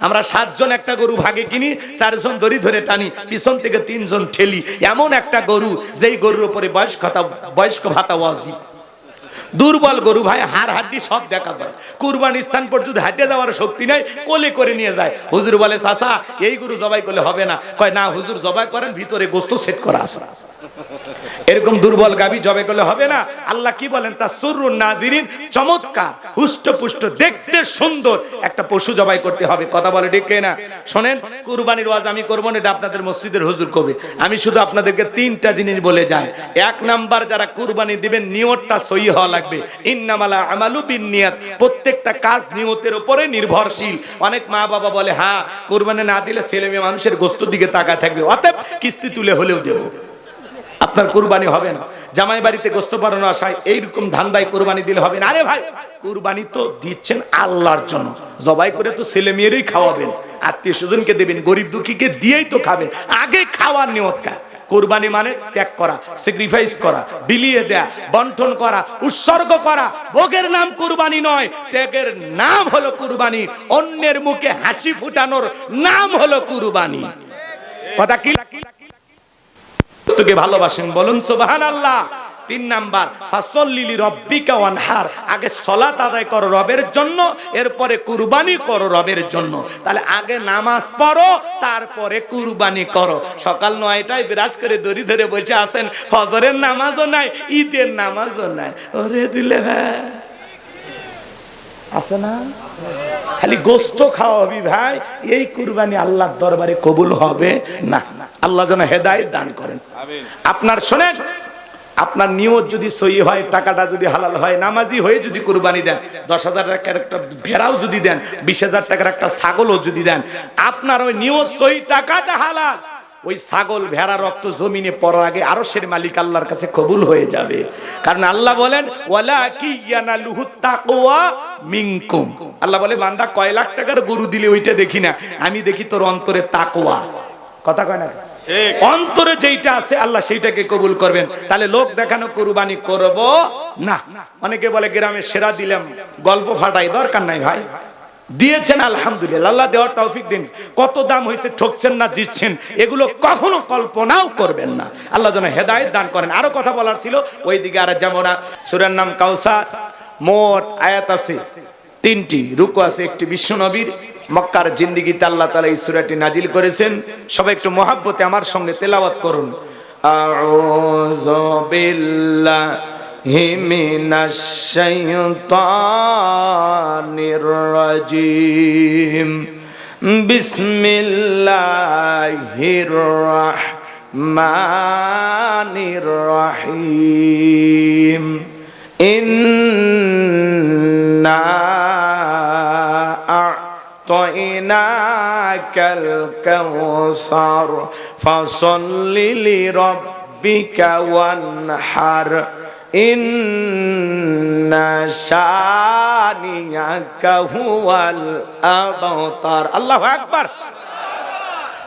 আমরা 7 জন একটা গরু ভাগে কিনি, 4 জন দড়ি ধরে টানি, পিছন থেকে 3 জন ঠেলি। এমন একটা গরু যেই গরুর উপরে বয়স্ক ভাতা ওয়াজিব। দুর্বল গরু ভাই, হাড় হাড্ডি সব দেখা যায়। কুরবানি স্থান পর্যন্ত হাঁটে যাওয়ার শক্তি নাই, কোলে করে নিয়ে যায়। হুজুর বলে চাচা এই গরু জবাই করলে হবে না। কয় না হুজুর জবাই করেন, ভিতরে গোস্ত সেট করা আছে। এরকম দুর্বল গাবি জবাই করলে হবে না। আল্লাহ কি বলেন? তাসুরুন নাযিরিন, চমৎকার হুষ্টপুষ্ট দেখতে সুন্দর একটা পশু জবাই করতে হবে। কথা বলে ঠিক না? শোনেন, কুরবানির ওয়াজ আমি করব না, এটা আপনাদের মসজিদের হুজুর কবে। আমি শুধু আপনাদেরকে 3টা জিনিস বলে যাই। 1 নাম্বার, যারা কুরবানি দিবেন নিয়তটা সহি হওয়া লাগবে। ইন্নামাল আমালু বিন্নিয়াত, প্রত্যেকটা কাজ নিয়তের উপরে নির্ভরশীল। অনেক মা বাবা বলে হ্যাঁ কুরবানি না দিলে ছেলে মেয়ে মানুষের গোশতের দিকে তাকায় থাকবে, অতএব কিস্তি তুলে হলেও দেব। আপনার কুরবানি হবে না। জামাই বাড়িতে গোশত বানানো আসায় এইরকম ধান্দায় কুরবানি দিলে হবে না। আরে ভাই, কুরবানি তো দিচ্ছেন আল্লাহর জন্য, জবাই করে তো ছেলে মেয়েরই খাওয়াবেন, আত্মীয় স্বজনকে দেবেন, গরিব দুঃখীকে দিয়েই তো খাবেন। আগে খাওয়ার নিয়ত কার। কুরবানি মানে ত্যাগ করা, স্যাক্রিফাইস করা, বিলিয়ে দেয়া, বন্টন করা, উৎসর্গ করা। ভোগের নাম কুরবানি নয়, ত্যাগের নাম হলো কুরবানি। অন্যের মুখে হাসি ফুটানোর নাম হলো কুরবানি। কথা কি? ভালোবাসেন বলুন সুবহানাল্লাহ। 3 নাম্বার, ফাসল্লি লিরাব্বিকা ওয়ানহার, আগে সালাত আদায় করো রবের জন্য, এরপরে কুরবানি করো রবের জন্য। তাহলে আগে নামাজ পড়ো, তারপরে কুরবানি করো। সকাল 9টায় বিরাজ করে দড়ি ধরে বসে আছেন, ফজরের নামাজও নাই, ঈদের নামাজও নাই। ওরে দিলে হ্যাঁ আছে না, খালি গোশত খাওয়াবি ভাই, এই কুরবানি আল্লাহর দরবারে কবুল হবে না। আল্লাহ যেন হেদায়েত দান করেন। আপনার শোনেন, আপনার নিয়ত যদি সহি হয়, টাকাটা যদি হালাল হয়, নামাজি হয়ে যদি কুরবানি দেন, 10,000 টাকার একটা ভেড়াও যদি দেন, 20,000 টাকার একটা ছাগলও যদি দেন, আপনার ওই নিয়ত সহি, টাকাটা হালাল, ওই ছাগল ভেড়া রক্ত জমিনে পড়ার আগে আরশের মালিক আল্লাহর কাছে কবুল হয়ে যাবে। কারণ আল্লাহ বলেন ওয়ালাকি ইয়ানালুহুত তাকওয়া মিনকুম। আল্লাহ বলে বান্দা কয় লাখ টাকার গরু দিলে ওইটা দেখি না, আমি দেখি তোর অন্তরে তাকওয়া। কথা কয় না? অন্তরে যেইটা আছে আল্লাহ সেইটাকে কবুল করবেন। তাহলে লোক দেখানো কুরবানি করব না। অনেকে বলে গ্রামে সেরা দিলাম, গল্প ফাটাই, দরকার নাই ভাই। দিয়েছেন আলহামদুলিল্লাহ, আল্লাহ দেওয়ার তৌফিক দিন। কত দাম হয়েছে, ঠকছেন না জিতছেন, এগুলো কখনো কল্পনাও করবেন না। আল্লাহ যেন হেদায়েত দান করেন। আরো কথা বলার ছিল, ওইদিকে আর যাবো না। সূরার নাম কাউসার, মোট আয়াত আছে 3টি, রুকু আছে 1টি। বিশ্ব নবীর মক্কার জিন্দেগিতে আল্লাহ তাআলা এই সূরাটি নাজিল করেছেন। সবাই একটু মহব্বতে আমার সঙ্গে তেলাওয়াত করুন। আউযু বিল্লাহি মিনাশ শাইতানির রাজিম, বিসমিল্লাহির রাহমানির রাহিম। ইন্না আ'তাইনাকাল কাউসার ফাসল্লি লিরাব্বিকা ওয়ানহার ইন্না শানিয়াকা হুয়াল আবতার। আল্লাহু আকবার।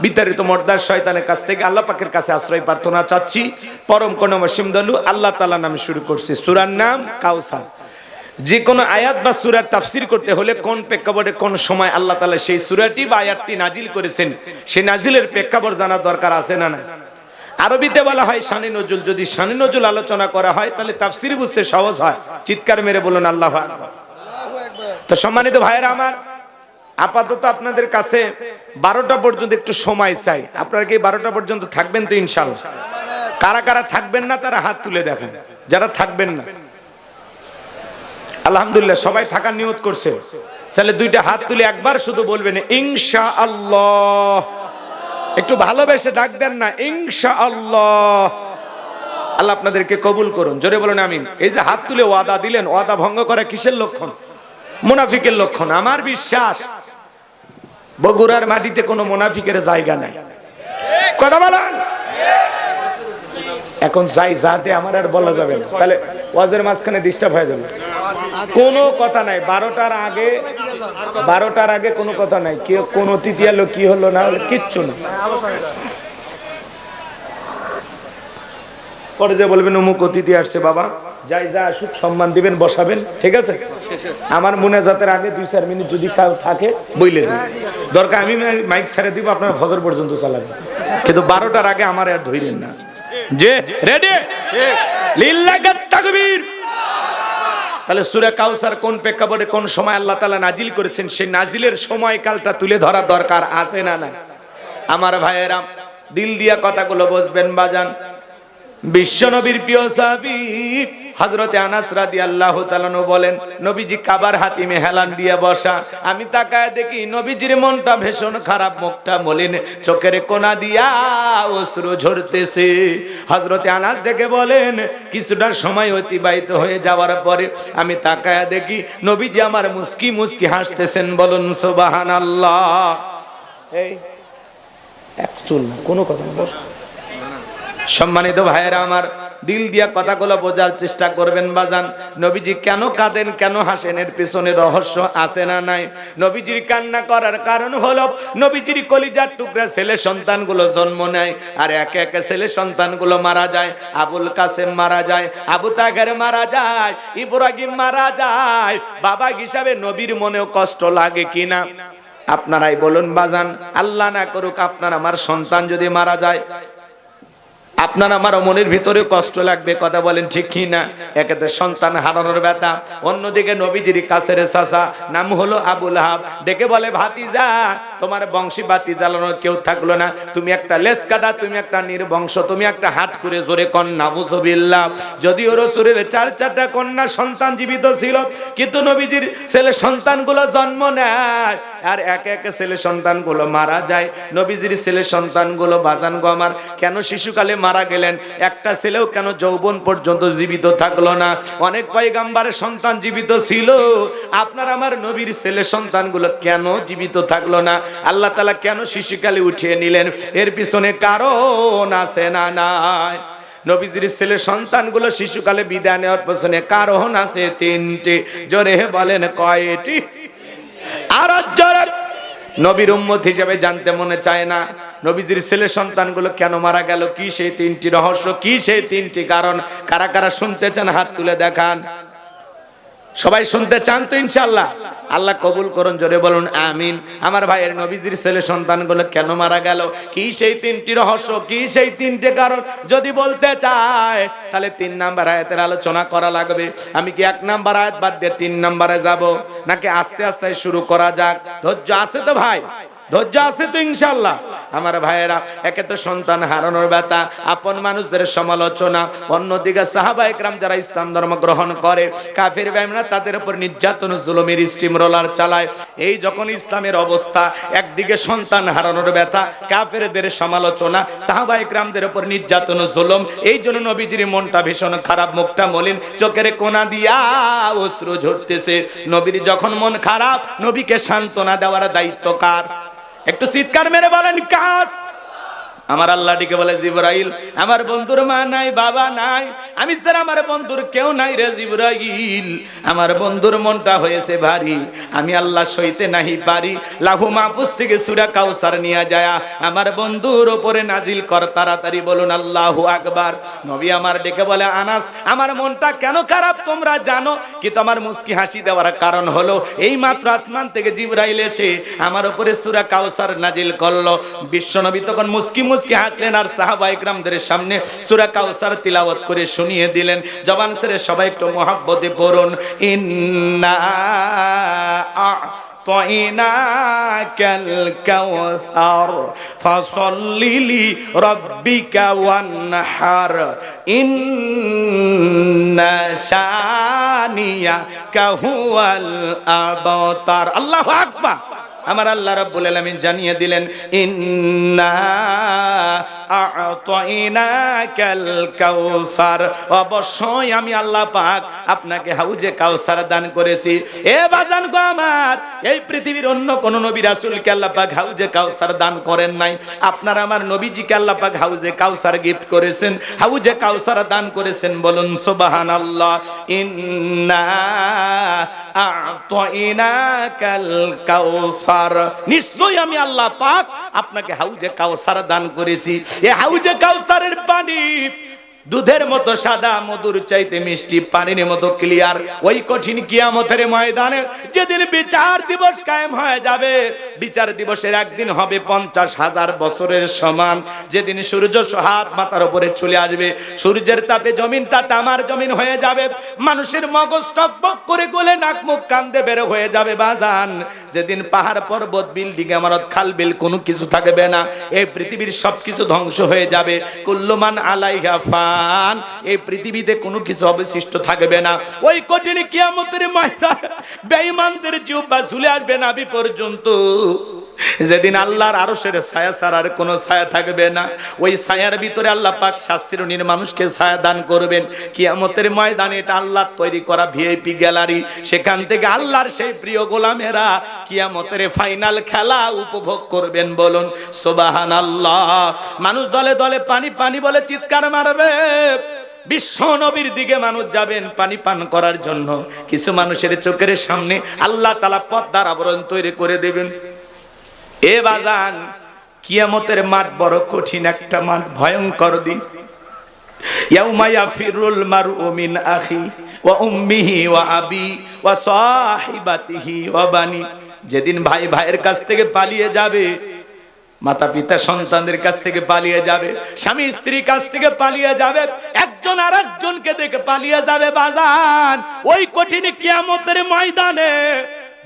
বিতাড়িত মর্দার শয়তানের কাছ থেকে আল্লাহ পাকের কাছে আশ্রয় প্রার্থনা চাচ্ছি। পরম করুণাময় দয়ালু আল্লাহ তাআলার নামে শুরু করছি। সূরার নাম কাউসার। যে কোনো আয়াত বা সূরার তাফসীর করতে হলে কোন প্রেক্ষাপটে কোন সময় আল্লাহ তাআলা সেই সূরাটি বা আয়াতটি নাজিল করেছেন, সেই নাজিলের প্রেক্ষাপট জানা দরকার আছে না না? আরবিতে বলা হয় শানে নজুল। যদি শানে নজুল আলোচনা করা হয় তাহলে তাফসীর বুঝতে সহজ হয়। চিৎকার মেরে বলুন আল্লাহু আকবার। তো সম্মানিত ভাইয়েরা আমার, আপাতত আপনাদের কাছে 12টা পর্যন্ত একটু সময় চাই। আপনারা কি 12টা পর্যন্ত থাকবেন তো ইনশাআল্লাহ? কারা কারা থাকবেন না তারা হাত তুলে দেখান। যারা থাকবেন না, আলহামদুলিল্লাহ সবাই থাকার নিয়ত করছে, তাহলে 2টা হাত তুলে একবার শুধু বলবেন ইনশাআল্লাহ। একটু ভালোবেসে ডাক দেন না, ইনশাআল্লাহ। আল্লাহ আপনাদেরকে কবুল করুন। জোরে বলুন আমিন। এই যে হাত তুলে ওয়াদা দিলেন, ওয়াদা ভঙ্গ করা কিসের লক্ষণ? মুনাফিকের লক্ষণ। আমার বিশ্বাস বগুড়ার মাটিতে কোনো মুনাফিকের জায়গা নাই। কথা বলেন। এখন যাই যাতে আমার আর বলা যাবে না, তাহলে ওয়াজের মাঝখানে ডিস্টার্ব হয়ে যাবে। কোনো কথা নাই। 12টার আগে কোনো কথা নাই। কেউ কোন অতিথি এলো, কি হলো না হলো, কিচ্ছু না। পরে যে বলবেন অমুক অতিথি আসছে, বাবা যাই যা আসুক সম্মান দিবেন, বসাবেন, ঠিক আছে? আমার মুনাজাতের আগে 2-4 মিনিট যদি কাউ থাকে বইলে দিন, দরকার আমি মাইক ছেড়ে দিব, আপনারা ফজর পর্যন্ত চালাবেন, কিন্তু 12টার আগে আমার আর ধইরেন না। যে রেডি? লিল্লাহিত তাকবীর। তাহলে সূরা কাউসার কোন প্রেক্ষাপটে কোন সময় আল্লাহ তাআলা নাজিল করেছেন, সেই নাজিলের সময়কালটা তুলে ধরা দরকার আছে না না? আমার ভাইয়েরা, দিল দিয়া কথাগুলো বুঝবেন বাজান। বিশ্বনবীর প্রিয় সাহাবী হযরতে আনাস রাদিয়াল্লাহু তাআলা বলেন, নবীজি কাবার হাতিমে হেলান দিয়ে বসা, আমি তাকায় দেখি নবীজির মনটা ভীষণ খারাপ, মুখটা মলিন, চোখের কোনা দিয়া অশ্রু ঝরতেছে। হযরতে আনাস ডেকে বলেন, কিছুটা সময় অতিবাহিত হয়ে যাওয়ার পরে আমি তাকায় দেখি নবীজি আমার মুস্কি মুস্কি হাসতেছেন। বলুন সুবহানাল্লাহ। এই এক চুল না, কোনো কথা না। সম্মানিত ভাইয়েরা আমার, দিল দিয়া কথাগুলো বোঝার চেষ্টা করবেন বাজান। নবীজি কেন কাঁদেন, কেন হাসেন, এর পিছনে রহস্য আছে না নাই? নবীজির কান্না করার কারণ হলো নবীজির কলিজার টুকরা ছেলে সন্তানগুলো জন্ম নেয়, আর একে একে ছেলে সন্তানগুলো মারা যায়। আবুল কাসেম মারা যায়, আবু তাহের মারা যায়, ইব্রাহিম মারা যায়। বাবা হিসাবে নবীর মনেও কষ্ট লাগে কিনা? আপনারাই বলুন বাজান। আল্লাহ না করুক আপনার আমার সন্তান যদি মারা যায়, আপনার আমার মনের ভিতরে কষ্ট লাগবে, কথা বলেন ঠিক কি না? একেতে সন্তান হারানোর ব্যথা, অন্যদিকে নবীজির কাছের চাচা নাম হলো আবু লাহাব ডেকে বলে, ভাতিজা তোমার বংশী বাতি জ্বালানোর কেউ থাকলো না, তুমি একটা লেজ কাটা, তুমি একটা নির্বংশ, তুমি একটা হাত করে জোরে কন্যা নাউযুবিল্লাহ। যদিও রাসূলের 4-4টা কন্যা সন্তান জীবিত ছিল, কিন্তু নবীজির ছেলে সন্তানগুলো জন্ম নেয় আর একে একে ছেলে সন্তানগুলো মারা যায়। নবীজির ছেলে সন্তানগুলো বাজান গো আমার কেন শিশুকালে মারা গেলেন? একটা ছেলেও কেন যৌবন পর্যন্ত জীবিত থাকলো না? অনেক পয়গম্বরের সন্তান জীবিত ছিল, আপনার আমার নবীর ছেলে সন্তানগুলো কেন জীবিত থাকলো না? আল্লাহ তাআলা কেন শিশুকালে উঠিয়ে নিলেন? এর পিছনে কারণ আছে না নাই? নবীজির ছেলে সন্তানগুলো শিশুকালে বিদায় নেওয়ার পিছনে কারণ আছে 3টি। জোরে বলেন কয়টি? আর যারা নবীর উম্মত হিসেবে জানতে মনে চায় না নবীজির ছেলে সন্তানগুলো কেন মারা গেল, কি সেই 3টি রহস্য, কি সেই 3টি কারণ? কারা কারা শুনতে চান হাত তুলে দেখান। সবাই শুনতে চান তো ইনশাআল্লাহ? আল্লাহ কবুল করুন, জোরে বলুন আমিন। আমার ভাইয়ের নবীজির ছেলে সন্তানগুলো কেন মারা গেল, কি সেই 3টি রহস্য, কি সেই 3টি কারণ? যদি বলতে চায় তাহলে 3 নাম্বার আয়াতের আলোচনা করা লাগবে। আমি কি 1 নাম্বার আয়াত বাদ দিয়ে 3 নাম্বারে যাব, নাকি আস্তে আস্তে শুরু করা যাক? ধৈর্য আছে তো ভাই? ধৈর্য আছে তো ইনশাআল্লাহ? আমার ভাইয়েরা, একে তো সন্তান হারানোর ব্যথা, আপন মানুষদের সমালোচনা, অন্যদিকে সাহাবায়ে কেরাম যারা ইসলাম ধর্ম গ্রহণ করে, কাফির বেঈমানরা তাদের উপর নির্যাতন জুলুমের স্টিম রোলার চালায়। এই যখন ইসলামের অবস্থা, একদিকে সন্তান হারানোর ব্যথা, কাফেরদের সমালোচনা, সাহাবায়ে কেরামদের উপর নির্যাতন জুলুম, এই জন্য নবীজির মনটা ভীষণ খারাপ, মুখটা মলিন, চোখের কোনা দিয়া অশ্রু ঝরতেছে। নবীর যখন মন খারাপ, নবীকে সান্ত্বনা দেওয়ার দায়িত্ব কার? একটু চিৎকার মেরে বলেন কার? আমার আল্লাহ ডেকে বলে, জিবরাইল আমার বন্ধুর মা নাই, বাবা নাই, আমি স্যার আমার বন্ধুর কেউ নাই রে জিবরাইল, আমার বন্ধুর মনটা হয়েছে ভারী, আমি আল্লাহ সইতে নাহি পারি, লাহু মাহফুজ থেকে সূরা কাউসার নিয়ে যায় আমার বন্ধুর উপরে নাজিল কর তাড়াতাড়ি। বলুন আল্লাহু আকবার। নবী আমার ডেকে বলে, আনাস আমার মনটা কেন খারাপ তোমরা জানো, কিন্তু আমার মুস্কি হাসি দেওয়ার কারণ হলো এই মাত্র আসমান থেকে জিবরাইল এসে আমার উপরে সূরা কাউসার নাজিল করলো। বিশ্বনবী তখন মুস্কি হাসলেন আর সাহাবায়ে কেরামদের সামনে সূরা কাউসার তিলাওয়াত করে শুনিয়ে দিলেন। জবান ছেড়ে সবাই একটু মুহাব্বতে পড়ুন, ইন্না আ'তাইনাকাল কাউসার ফাসাল্লি লিরাব্বিকা ওয়ানহার ইন্না শানিয়াকা হুয়াল আবতার। আল্লাহু আকবার। আমার আল্লাহ রাব্বুল আলামিন জানিয়ে দিলেন, ইন্না আ'তাইনাকাল কাউসার, অবশ্যই আমি আল্লাহ পাক আপনাকে হাউজে কাউসার দান করেছি। এ বাজান গো আমার, এই পৃথিবীর অন্য কোন নবী রাসূলকে আল্লাহ পাক হাউজে কাউসার দান করেন নাই। আপনার আমার নবীজিকে আল্লাহ পাক হাউজে কাউসার গিফট করেছেন, হাউজে কাউসার দান করেছেন। বলুন সুবহানাল্লাহ। ইন্না আ'তাইনাকাল কাউসার, নিশ্চয়ই আমি আল্লাহ পাক আপনাকে হাউজে কাউসার দান করেছি। এই হাউজে কাউসারের পানি দুধের মতো সাদা, মধুর চাইতে মিষ্টি, পানির মতো ক্লিয়ার। ওই কঠিন কিয়ামতের ময়দানে যেদিন বিচার দিবস কায়েম হয়ে যাবে, বিচার দিবসের একদিন হবে 50,000 বছরের সমান। যেদিন সূর্য হাত মাথার উপরে চলে আসবে, সূর্যের তাপে জমিনটা তামার জমিন হয়ে যাবে, মানুষের মগজ টকবক করে গলে নাক মুখ কান্দে বের হয়ে যাবে বাজান। যেদিন পাহাড় পর্বত বিল্ডিং ইমারত খাল বিল কোনো কিছু থাকবে না, এই পৃথিবীর সবকিছু ধ্বংস হয়ে যাবে। কুল্লুমান আলাইহা ফান, এই পৃথিবীতে কোনো কিছু অবশিষ্ট থাকবে না। ওই কঠিন কিয়ামতের ময়দানে বেঈমানদের জিহ্বা ঝুলে আসবে নাভি পর্যন্ত। যেদিন আল্লাহর আরশের ছায়া ছাড়া আর কোনো ছায়া থাকবে না, ওই ছায়ার ভিতরে আল্লাহ পাক শাস্তির মানুষকে ছায়া দান করবেন। কিয়ামতের ময়দানে এটা আল্লাহর তৈরি করা ভিআইপি গ্যালারি, সেখান থেকে আল্লাহর সেই প্রিয় গোলামেরা কিয়ামতের ফাইনাল খেলা উপভোগ করবেন। বলুন সুবহানাল্লাহ। মানুষ দলে দলে পানি পানি বলে চিৎকার মারবে। বিশ্ব নবীর দিকে মানুষ যাবেন পানি পান করার জন্য। কিছু মানুষের চোখের সামনে আল্লাহ তাআলা পর্দার আবরণ তৈরি করে দেবেন। এ বাজান, কিয়ামতের মাঠ বড় কঠিন একটা মাঠ, ভয়ঙ্কর দিন। ইয়াউমা ইয়াফিরুল মারউ মিন আখি ওয়া উম্মিহি ওয়া আবি ওয়া সাহিবাতিহি ওয়া বানি। যেদিন ভাই ভাইয়ের কাছ থেকে পালিয়ে যাবে, মাতা পিতা সন্তানদের কাছ থেকে পালিয়ে যাবে, স্বামী স্ত্রীর কাছ থেকে পালিয়ে যাবে, একজন আরেকজনকে দেখে পালিয়ে যাবে বাজান। ওই কঠিন কিয়ামতের ময়দানে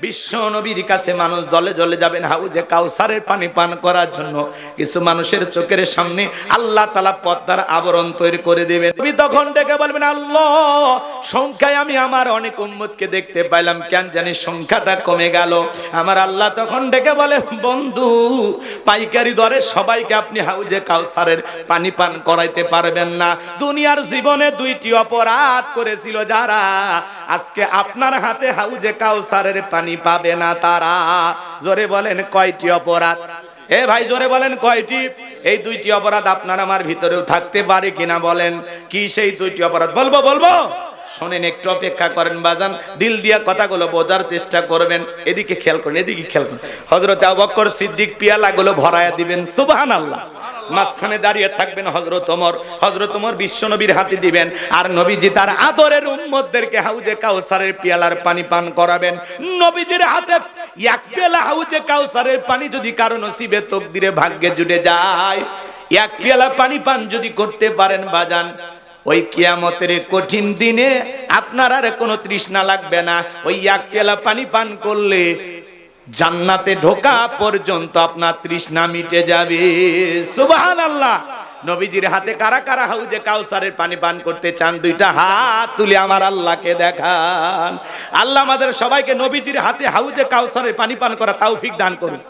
বিশ্ব নবীর কাছে মানুষ দলে দলে যাবেন হাউজে কাউসারের পানি পান করার জন্য। কিছু মানুষের চোখের সামনে আল্লাহ তাআলা পর্দার আবরণ তৈরি করে দিবেন। তুমি তখন ডেকে বলবেন, আল্লাহ, সংখ্যায় আমি আমার অনেক উম্মতকে দেখতে পাইলাম, কেন জানি সংখ্যাটা কমে গেল। আমার আল্লাহ তখন ডেকে বলে, বন্ধু, পাইকারি দরে সবাইকে আপনি হাউজে কাউসারের পানি পান করাইতে পারবেন না। দুনিয়ার জীবনে 2টি অপরাধ করেছিল যারা, আজকে আপনার হাতে হাউজে কাউসারের পানি পাবে না তারা। জোরে বলেন কয়টি অপরাধ? এ ভাই জোরে বলেন কয়টি? এই 2টি অপরাধ আপনার আমার ভিতরেও থাকতে পারে কিনা বলেন। কি সেই 2টি অপরাধ? বলবো শোনেন, একটু অপেক্ষা করেন বাজান, দিল দিয়া কথাগুলো বোঝার চেষ্টা করবেন। এদিকে খেয়াল করেন, এদিকে খেয়াল করেন। হযরত আবু বকর সিদ্দিক পিয়ালাগুলো ভরায়া দিবেন, সুবহানাল্লাহ। মাঝখানে দাঁড়িয়ে থাকবেন হযরত ওমর বিশ্ব নবীর হাতে দিবেন, আর নবীজি তার আদরের উম্মতদেরকে হাউজে কাউসারের পিয়ালার পানি পান করাবেন। নবীজির হাতে এক পেয়ালা হাউজে কাউসারের পানি যদি কারো নসিবে তকদিরে ভাগ্যে জুটে যায়, এক পেয়ালা পানি পান যদি করতে পারেন বাজান, ওই কিয়ামতের কঠিন দিনে আপনার আর কোনো তৃষ্ণা লাগবে না। ওই এক পেয়ালা পানি পান করলে জান্নাতে ঢোকা পর্যন্ত আপনার তৃষ্ণা মিটে যাবে। সুবহানাল্লাহ। নবীজির হাতে কারা কারা হাউজে কাউসারের পানি পান করতে চান? 2টা হাত তুলে আমার আল্লাহকে দেখান। আল্লাহ আমাদের সবাইকে নবীজির হাতে হাউজে কাউসারের পানি পান করা তৌফিক দান করুন।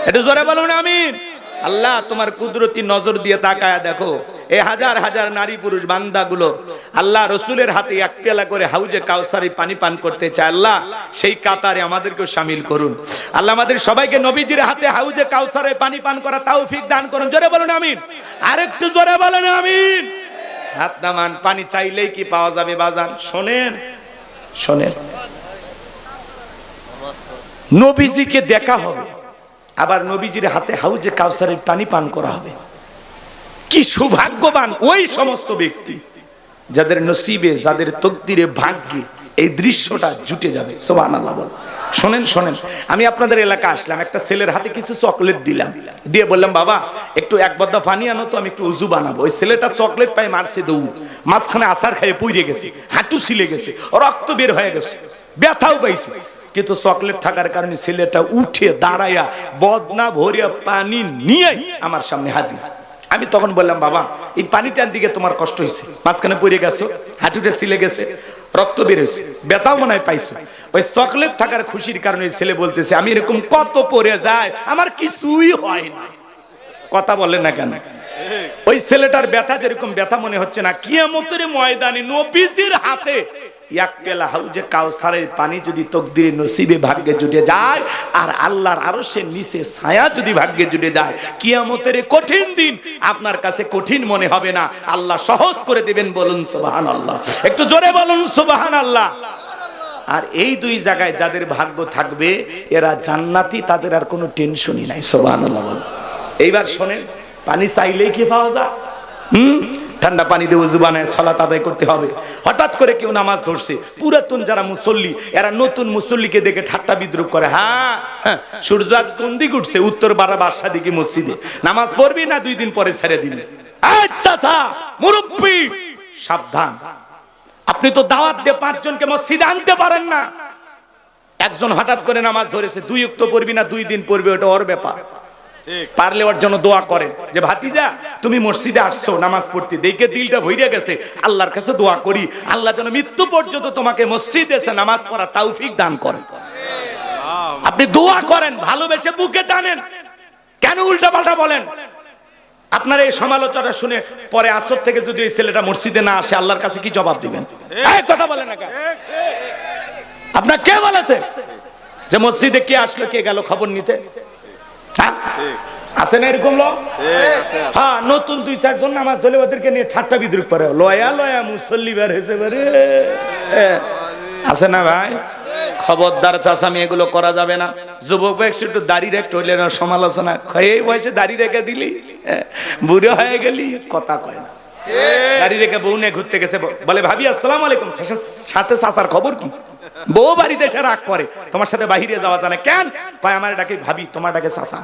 একটু জোরে বলুন আমিন। আল্লাহ তোমার কুদরতি নজর দিয়ে তাকায়া দেখো, এই হাজার হাজার নারী পুরুষ বান্দাগুলো আল্লাহ রসুলের হাতে এক পেয়ালা করে হাউজে কাউসারি পানি পান করতে চায়। আল্লাহ সেই কাতারে আমাদেরকেও শামিল করুন। আল্লাহ আমাদের সবাইকে নবীজির হাতে হাউজে কাউসারে পানি পান করা তৌফিক দান করুন। জোরে বলুন আমিন। আরেকটু জোরে বলুন আমিন। হাত নামান। পানি চাইলেই কি পাওয়া যাবে বাজান? শোনেন, নবীজিকে দেখা হবে, আবার নবীজির হাতে হাউজে কাউসারের পানি পান করা হবে। কি সৌভাগ্যবান ওই সমস্ত ব্যক্তি যাদের নসিবে, যাদের তকদিরে, ভাগ্যে এই দৃশ্যটা জুটে যাবে। সুবহানাল্লাহ বল। শোনেন, আমি আপনাদের এলাকা আসলাম, একটা ছেলের হাতে কিছু চকলেট দিলাম, দিয়ে বললাম, বাবা একটু এক বদ্দা পানি আনো তো, আমি একটু উজু বানাবো। ওই ছেলেটা চকলেট পাই মারছে দৌড়, মাঝখানে আছার খাইয়ে পড়ে গেছে, হাঁটু ছিলে গেছে, রক্ত বের হয়ে গেছে, ব্যথাও পাইছে। কিন্তু চকলেট থাকার কারণে ছেলেটা উঠে দাঁড়াইয়া বদনা ভরিয়া পানি নিয়ে আমার সামনে হাজির। আমি তখন বললাম, বাবা এই পানিটার দিকে তোমার কষ্ট হয়েছে, মাঝখানে পড়ে গেছো, হাঁটুটা ছিলে গেছে, রক্ত বের হয়েছে, ব্যথাও মনে হয় পাইছো। ওই চকলেট থাকার খুশির কারণে ছেলে বলতেছে, আমি এরকম কত পড়ে যায়, আমার কিছুই হয় না। কথা বলেন না কেন? ওই ছেলেটার ব্যথা যেরকম ব্যথা মনে হচ্ছে না, কিয়ামতের ময়দানে নবীজির হাতে এক পেলা হাউজে কাউসারের পানি যদি তকদিরে নসিবে ভাগ্যে জুটে যায়, আর আল্লাহর আরশের নিচে ছায়া যদি ভাগ্যে জুটে যায়, কিয়ামতের কঠিন দিন আপনার কাছে কঠিন মনে হবে না, আল্লাহ সহজ করে দিবেন। বলুন সুবহানাল্লাহ। একটু জোরে বলুন সুবহানাল্লাহ। আর এই 2 জায়গায় যাদের ভাগ্য থাকবে এরা জান্নাতি, তাদের আর কোনো টেনশনই নাই। সুবহানাল্লাহ বল। এইবার শোনেন, পানি চাইলেই কি পাওয়া যায়? ঠান্ডা পানি দিয়ে উযু বানায় সালাত আদায় করতে হবে। হঠাৎ করে কেউ নামাজ ধরছে, পুরাতন যারা মুসল্লি এরা নতুন মুসল্লিকে দেখে ঠাট্টা বিদ্রুপ করে। হ্যাঁ, সূর্য আজ কোন দিকে উঠছে? উত্তর বারাবার দিকে মসজিদে। নামাজ পড়বি না 2 দিন পরে ছেড়ে দিবি? আচ্ছা মুরব্বি সাবধান, আপনি তো দাওয়াত দিয়ে 5 জনকে মসজিদে আনতে পারেন না। একজন হঠাৎ করে নামাজ ধরেছে, 2 ওয়াক্ত পড়বি না 2 দিন পড়বে, ওটা ওর ব্যাপার। পারলে ওর জন্য দোয়া করেন যে ভাতিজা তুমি মসজিদে আসছো নামাজ পড়তে, দেখে দিলটা ভইরা গেছে, আল্লাহর কাছে দোয়া করি আল্লাহ যেন মৃত্যু পর্যন্ত তোমাকে মসজিদে এসে নামাজ পড়ার তৌফিক দান করেন। আপনি দোয়া করেন, ভালোবেসে বুকে টানেন, কেন উল্টাপাল্টা বলেন? আপনার এই সমালোচনা শুনে পরে আসর থেকে যদি এই ছেলেটা মসজিদে না আসে আল্লাহর কাছে কি জবাব দিবেন? এই কথা বলেন না। আপনার কে বলেছে যে মসজিদে কে আসলো কে গেল খবর নিতে? আছে না এরকম লোক? হ্যাঁ, নতুন 2-4 জন নামাজ ধরে ওদেরকে নিয়ে ঠাট্টা বিদ্রুপ করে, লয়া লয়া মুসল্লি বের হয়েছে বারে। আছে না ভাই? খবরদার চাচামি, এগুলো করা যাবে না। যুবক বয়সে একটু দাড়ি রেখে হইলে না সমালোচনা, এই বয়সে দাড়ি রেখে দিলি বুড়ো হয়ে গেলি, কথা কয় না। দাড়ি রেখে বউ নিয়ে ঘুরতে গেছে, বলে ভাবি আসসালামু আলাইকুম, সাথে চাচার খবর কি? বউ বাড়িতে এসে রাগ করে, তোমার সাথে বাহিরে যাওয়া যায় না কেন? কয় আমার ডাকে ভাবি, তোমার ডাকে চাচা।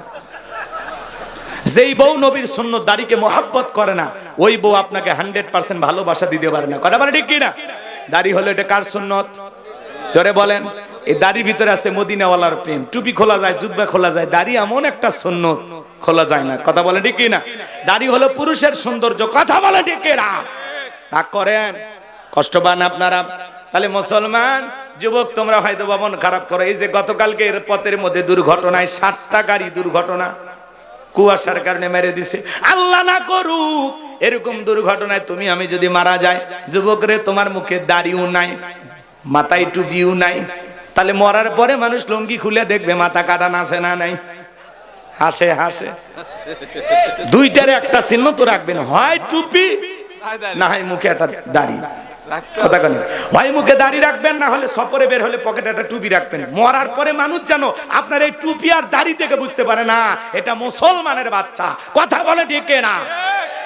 যেই বউ নবীর সুন্নত দাড়িকে মহব্বত করে না, ওই বউ আপনাকে 100% ভালোবাসা দিতে পারে না। কথা বলে ঠিক কি না? দাড়ি হলো এটা কার সুন্নত? জোরে বলেন। এই দাড়ির ভিতরে আছে মদিনাওয়ালার প্রেম। টুপি খোলা যায়, জুব্বা খোলা যায়, দাড়ি এমন একটা সুন্নত খোলা যায় না। কথা বলে ঠিক কি না? দাড়ি হলো পুরুষের সৌন্দর্য। কথা বলে ঠিক কি না? রাগ করেন, কষ্ট পান আপনারা। তাহলে মুসলমান যুবক তোমরা হয়তো মন খারাপ করো, এই যে গতকালকে এর পথের মধ্যে দুর্ঘটনায় 60টা গাড়ি দুর্ঘটনা কুয়াশার কারণে মেরে দিছে। আল্লাহ না করুক এরকম দুর্ঘটনায় তুমি আমি যদি মারা যায়, যুবক রে তোমার মুখে দাড়িও নাই, মাথায় টুপিও নাই, তাহলে মরার পরে মানুষ লুঙ্গি খুলে দেখবে মাথা কাটা আছে না নাই? হাসে হাসে। দুইটার একটা চিহ্ন তো রাখবেন, হয় টুপি না হয় মুখে একটা দাড়ি। কথা কেন? হয় মুখে দাড়ি রাখবেন, না হলে সফরে বের হলে পকেটে একটা টুপি রাখবেন। মরার পরে মানুষ জানো আপনার এই টুপি আর দাড়ি থেকে বুঝতে পারে না এটা মুসলমানের বাচ্চা। কথা বলে ঠিক না?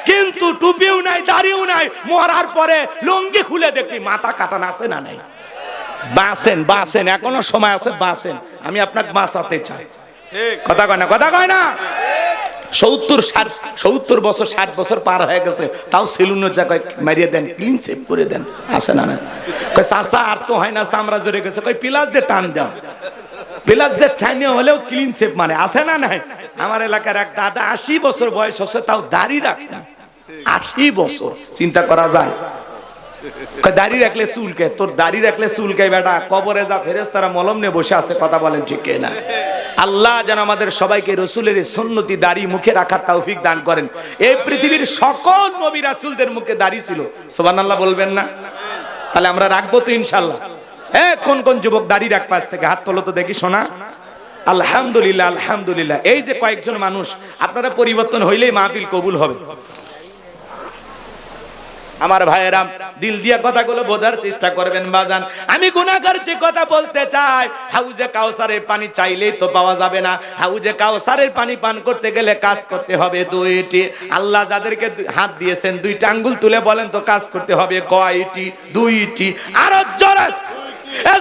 কিন্তু টুপিও নাই দাড়িও নাই, মরার পরে লুঙ্গি খুলে দেখি মাথা কাটানো আছে না নাই? বাঁচেন বাঁচেন, এখনো সময় আছে, বাঁচেন। আমি আপনাকে বাঁচাতে চাই। কথা কয় না? কথা কয় না? 70 বছর 60 বছর পার হয়ে গেছে, তাও সেলুনের জায়গায় মারিয়ে দেন, ক্লিন সেভ করে দেন। আসে না না? কয় চাচা আর তো হয় না, চামড়া জড়ে গেছে, কয় প্লাস দিয়ে টান দাও। প্লাস দিয়ে টানিয়ে হলেও ক্লিন সেভ মানে। আসে না নাই? আমার এলাকার এক দাদা 80 বছর বয়স হচ্ছে, তাও দাড়ি রাখেন। 80 বছর, চিন্তা করা যায়? দাড়ি রাখলে চুলকে, তোর দাড়ি রাখলে চুলকে বেটা, কবরে যা ফেরেশতারা মলম নিয়ে বসে আছে। কথা বলেন ঠিক না? আল্লাহ যেন আমাদের সবাইকে রাসূলের সুন্নতি দাড়ি মুখে রাখার তৌফিক দান করেন। এই পৃথিবীর সকল নবী রাসূলদের মুখে দাড়ি ছিল, সুবহানাল্লাহ বলবেন না? তাহলে আমরা রাখবো তো ইনশাআল্লাহ। কোন কোন যুবক দাড়ি রাখবে আজ থেকে? হাত তোলো তো দেখি শোনা। আলহামদুলিল্লাহ আলহামদুলিল্লাহ। এই যে কয়েকজন মানুষ, আপনারা পরিবর্তন হইলেই মাহফিল কবুল হবে। আমার ভাইয়েরা দিল দিয়া কথাগুলো বোঝার চেষ্টা করবেন বাজান। আমি গুনাহগার যে কথা বলতে চাই, হাউজে কাউসারের পানি চাইলেই তো পাওয়া যাবে না। হাউজে কাউসারের পানি পান করতে গেলে কাজ করতে হবে 2টি। আল্লাহ যাদেরকে হাত দিয়েছেন 2টা আঙ্গুল তুলে বলেন তো কাজ করতে হবে কয়টি? 2টি। আরো জোরে,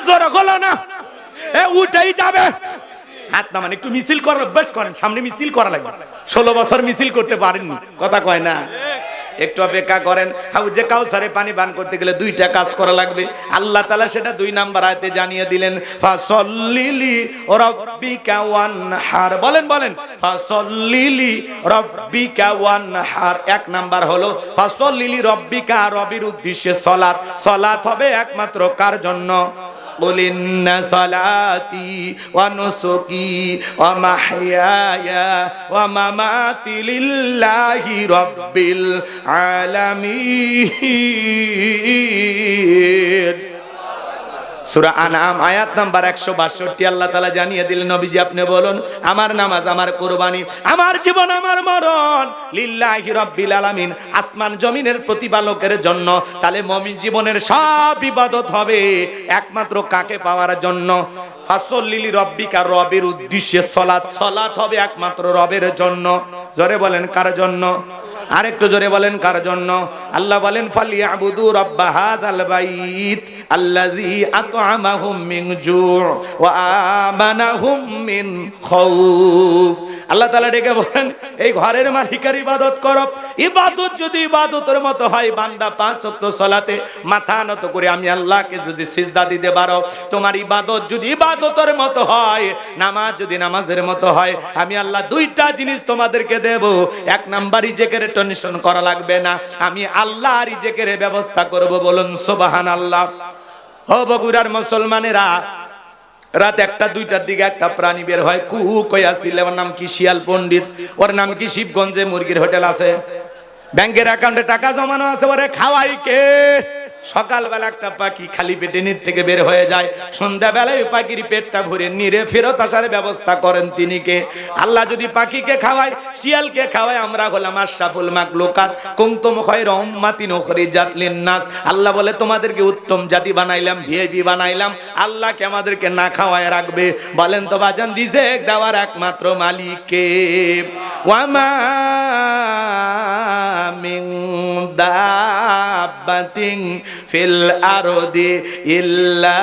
জোরে হলো না, উঠেই যাবে। হাত নামান, একটু মিছিল করার অভ্যাস করেন, সামনে মিছিল করা লাগবে। 16 বছর মিছিল করতে পারেননি, কথা কয় না? একটু অপেক্ষা করেন। হাউজে কাউসারে পানি পান করতে গেলে 2টা কাজ করা লাগবে। আল্লাহ তাআলা সেটা 2 নাম্বার আয়াতে জানিয়ে দিলেন, ফাসল্লিলি রাব্বিকা ওয়ানহার। বলেন বলেন, ফাসল্লিলি রাব্বিকা ওয়ানহার। 1 নাম্বার হলো ফাসল্লিলি রাব্বিকা, রবির উদ্দেশ্যে সালাত। সালাত হবে একমাত্র কার জন্য? قل إن صلاتي ونسكي ومحياي ومماتي لله رب العالمين। সূরা আনআম আয়াত নাম্বার 162 আল্লাহ তাআলা জানিয়ে দিলেন, নবীজি আপনি বলুন আমার নামাজ, আমার কুরবানি, আমার জীবন, আমার মরণ লিল্লাহি রাব্বিল আলামিন, আসমান জমিনের প্রতিপালকের জন্য। তাহলে মুমিন জীবনের সব ইবাদত হবে একমাত্র কাকে পাওয়ার জন্য? ফাসল্লিলি রাব্বিকা, রবের উদ্দেশ্যে সালাত। সালাত হবে একমাত্র রবের জন্য। জোরে বলেন কার জন্য? আরেকটু জোরে বলেন কার জন্য? আল্লাহ বলেন ফালিয়াবুদু রাব্বা হাযাল বাইত আল্লাযী আত'আমাহুম মিন জু' ওয়া আমানাহুম মিন খাউফ। আল্লাহ তাআলা ডেকে বলেন এই ঘরের মালিকের ইবাদত করো। ইবাদত যদি ইবাদতের মতো হয়, বান্দা 5 ওয়াক্ত সালাতে মাথা নত করে আমি আল্লাহকে যদি সিজদা দিতে পারো, তোমার ইবাদত যদি ইবাদতের মতো হয়, নামাজ যদি নামাজের মতো হয়, আমি আল্লাহ দুইটা জিনিস তোমাদেরকে দেব। এক নাম্বার, রিজেকের টেনশন করা লাগবে না, আমি আল্লাহ রিজেকের ব্যবস্থা করব। বলুন সুবহানাল্লাহ। ও বগুড়ার মুসলমানেরা, রাত 1টা-2টার দিকে একটা প্রাণী বের হয়, কুহু কইয়াছিল। ওর নাম কি? শিয়াল পণ্ডিত। ওর নাম কি? শিবগঞ্জে মুরগির হোটেল আছে, ব্যাংকের অ্যাকাউন্টে টাকা জমানো আছে, ওরে খাওয়াই কে? সকালবেলা একটা পাখি খালি পেটে নির থেকে বের হয়ে যায়, সন্ধ্যাবেলায় ওই পাখির পেটটা ভরে নিরে ফেরত আসার ব্যবস্থা করেন তিনি কে? আল্লাহ যদি পাখিকে খাওয়ায়, শিয়ালকে খাওয়ায়, আমরা হলাম আশরাফুল মাখলুকাত, কুনতুম খায়রা উম্মাতিন উখরিজাত লিন-নাস। আল্লাহ বলে তোমাদেরকে উত্তম জাতি বানাইলাম, ভিআইপি বানাইলাম, আল্লাহকে আমাদেরকে না খাওয়ায় রাখবে? বলেন তো বাজান, রিজিক দেওয়ার একমাত্র মালিক কে? ওয়ামা মিন দাব্বাতিন ফিল আরদি ইল্লা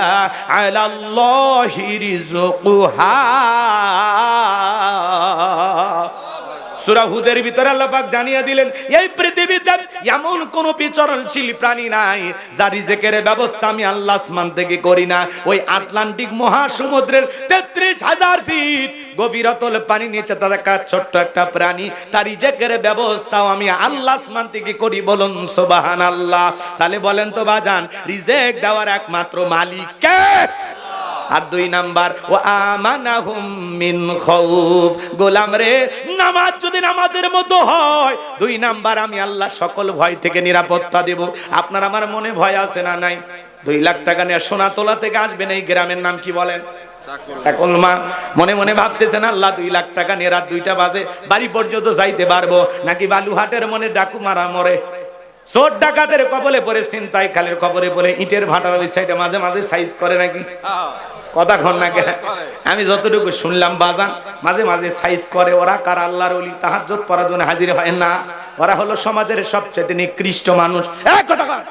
আলাল্লাহি রিজকুহা। সূরা হুদের ভিতরে আল্লাহ পাক জানিয়ে দিলেন, এই পৃথিবীতে এমন কোন বিচরণশীল প্রাণী নাই যার রিজেকের ব্যবস্থা আমি আল্লাহ আসমান থেকে করি না। ওই আটলান্টিক মহাসমুদ্রের 33,000 ফিট গভীরতল পানি নিচে থাকা ছোট্ট একটা প্রাণী, তার রিজেকের ব্যবস্থাও আমি আল্লাহ আসমান থেকে করি। বলুন সুবহানাল্লাহ। তাহলে বলেন তো বাজান, রিজেক দেওয়ার একমাত্র মালিক কে? আর 2 নাম্বার, ও আমানাহুম মিন খাউফ। গোলাম রে, নামাজ যদি নামাজের মতো হয়, 2 নাম্বার, আমি আল্লাহ সকল ভয় থেকে নিরাপত্তা দেব। আপনার আমার মনে ভয় আছে না নাই? 2 লাখ টাকা নিয়ে সোনাতলা থেকে আসবেন, এই গ্রামের নাম কি বলেন? এখন মা মনে মনে ভাবতেছেন, আল্লাহ 2 লাখ টাকা নিয়ে রাত 2টা বাজে বাড়ি পর্যন্ত যাইতে পারবো নাকি? বালুহাটের মনে ডাকু মারা মরে, চোর ডাকাতের কবলে পড়ে, ছিনতাই খালের কবলে পড়ে, ইটের ভাটার ওই সাইডে মাঝে মাঝে সাইজ করে নাকি? কথা কন না কে? আমি যতটুকু শুনলাম বাজান, মাঝে মাঝে সাইজ করে। ওরা কার? আল্লাহর ওলি, তাহাজ্জুদ পড়ার জন্য হাজির হয় না। ওরা হলো সমাজের সবচেয়ে নিকৃষ্ট মানুষ। এক কথা কন,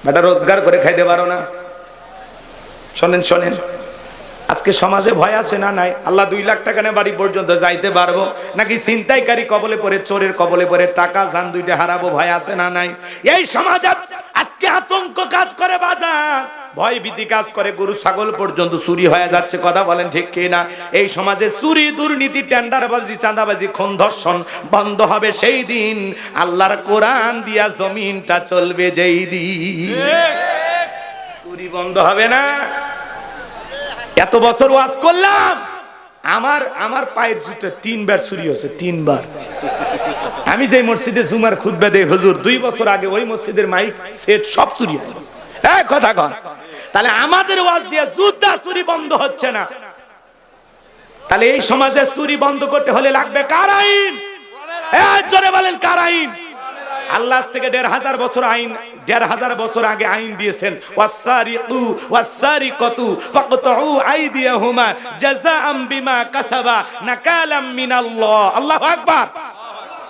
বেটা রোজগার করে খাইতে পারো না? শোনেন শোনেন, আজকে সমাজে ভয় আছে না নাই? আল্লাহ 2 লাখ টাকা নিয়ে বাড়ি পর্যন্ত যাইতে পারবো নাকি? ছিনতাইকারী কবলে পড়ে, চোরের কবলে পড়ে টাকা জান 2টা হারাবো, ভয় আছে না নাই? এই সমাজে আজকে আতঙ্ক কাজ করে বাজার, ভয় ভীতি কাজ করে, গরু ছাগল পর্যন্ত চুরি হয়ে যাচ্ছে। কথা বলেন ঠিক কি না? এই সমাজে চুরি, দুর্নীতি, টেন্ডারবাজি, চাঁদাবাজি, খুন ধর্ষণ বন্ধ হবে সেই দিন, আল্লাহর কোরআন দিয়া জমিনটা চলবে যেই দিন। চুরি বন্ধ হবে না? এত বছর ওয়াজ করলাম, আমার পায়ের জুতো 3 বার চুরি হয়েছে, 3 বার। আমি যে মসজিদে জুমার খুতবা দেই হুজুর, 2 বছর আগে ওই মসজিদের মাইক সেট সব চুরি হয়েছে। এই কথা কর। তাহলে আমাদের ওয়াজ দিয়ে জুতা চুরি বন্ধ হচ্ছে না, তাহলে এই সমাজে চুরি বন্ধ করতে হলে লাগবে কার আইন? জোরে বলেন কার আইন? আল্লাহ থেকে 1,500 বছর আইন, 1,500 বছর আগে আইন দিয়েছেন, ওয়াসসারিকু ওয়াসসারিকাতু ফাকতাউ আইদিয়াহুমা জাযাআম বিমা কাসাবা নাকালাম মিনাল্লাহ। আল্লাহু আকবার।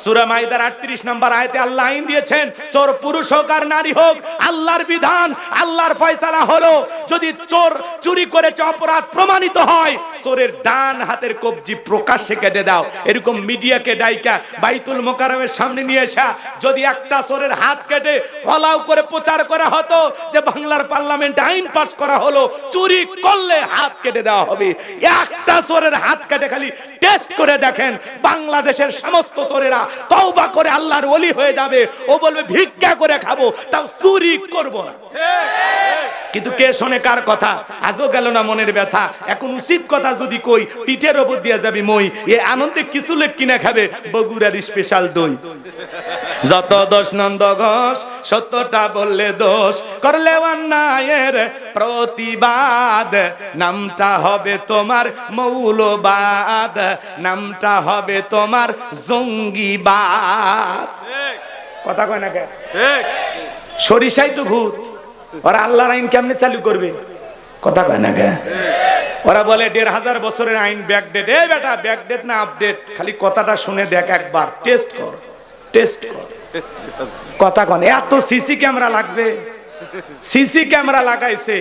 সূরা মাইদার 38 নম্বর আয়াতে আল্লাহ আইন দিয়েছেন, চোর পুরুষ হোক আর নারী হোক, আল্লাহর বিধান, আল্লাহর ফয়সালা হলো, যদি চোর চুরি করেছে, অপরাধ প্রমাণিত হয়, চোরের ডান হাতের কবজি প্রকাশ্যে কেটে দাও। এরকম মিডিয়াকে ডাইকা বাইতুল মোকাররমের সামনে নিয়ে এসে যদি একটা চোরের হাত কেটে ফলাও করে প্রচার করা হতো যে বাংলার পার্লামেন্টে আইন পাস করা হলো, চুরি করলে হাত কেটে দেওয়া হবে, একটা চোরের হাত কেটে খালি টেস্ট করে দেখেন, বাংলাদেশের সমস্ত চোরেরা তওবা করে আল্লাহর ওলি হয়ে যাবে। ও বলবে ভিক্ষা করে খাবো, তাও চুরি করব না। কিন্তু কে শোনে কার কথা? আজও গেল না মনের ব্যথা। এখন উচিত কথা যদি কই, পিঠের ওপর দিয়ে যাবি মই। এ আনন্দে কিছু লোক কিনে খাবে বগুড়ার স্পেশাল দই। যত দোষ নন্দ ঘোষ, সত্যটা বললে দোষ, করলে অন্যায়ের প্রতিবাদ, নামটা হবে তোমার মৌলবাদ, নামটা হবে তোমার জঙ্গিবাদ। কথা কয় না কে? সরিষাই তো ভূত, ওরা আল্লাহর আইন কেমনে চালু করবে? কথা কয় না কে? ওরা বলে 1500 বছরের আইন ব্যাকডেট। এই বেটা ব্যাকডেট না আপডেট, খালি কথাটা শুনে দেখ একবার, টেস্ট কর, টেস্ট কর কথা কন। এত সিসি ক্যামেরা লাগবে? সিসি ক্যামেরা লাগাইছে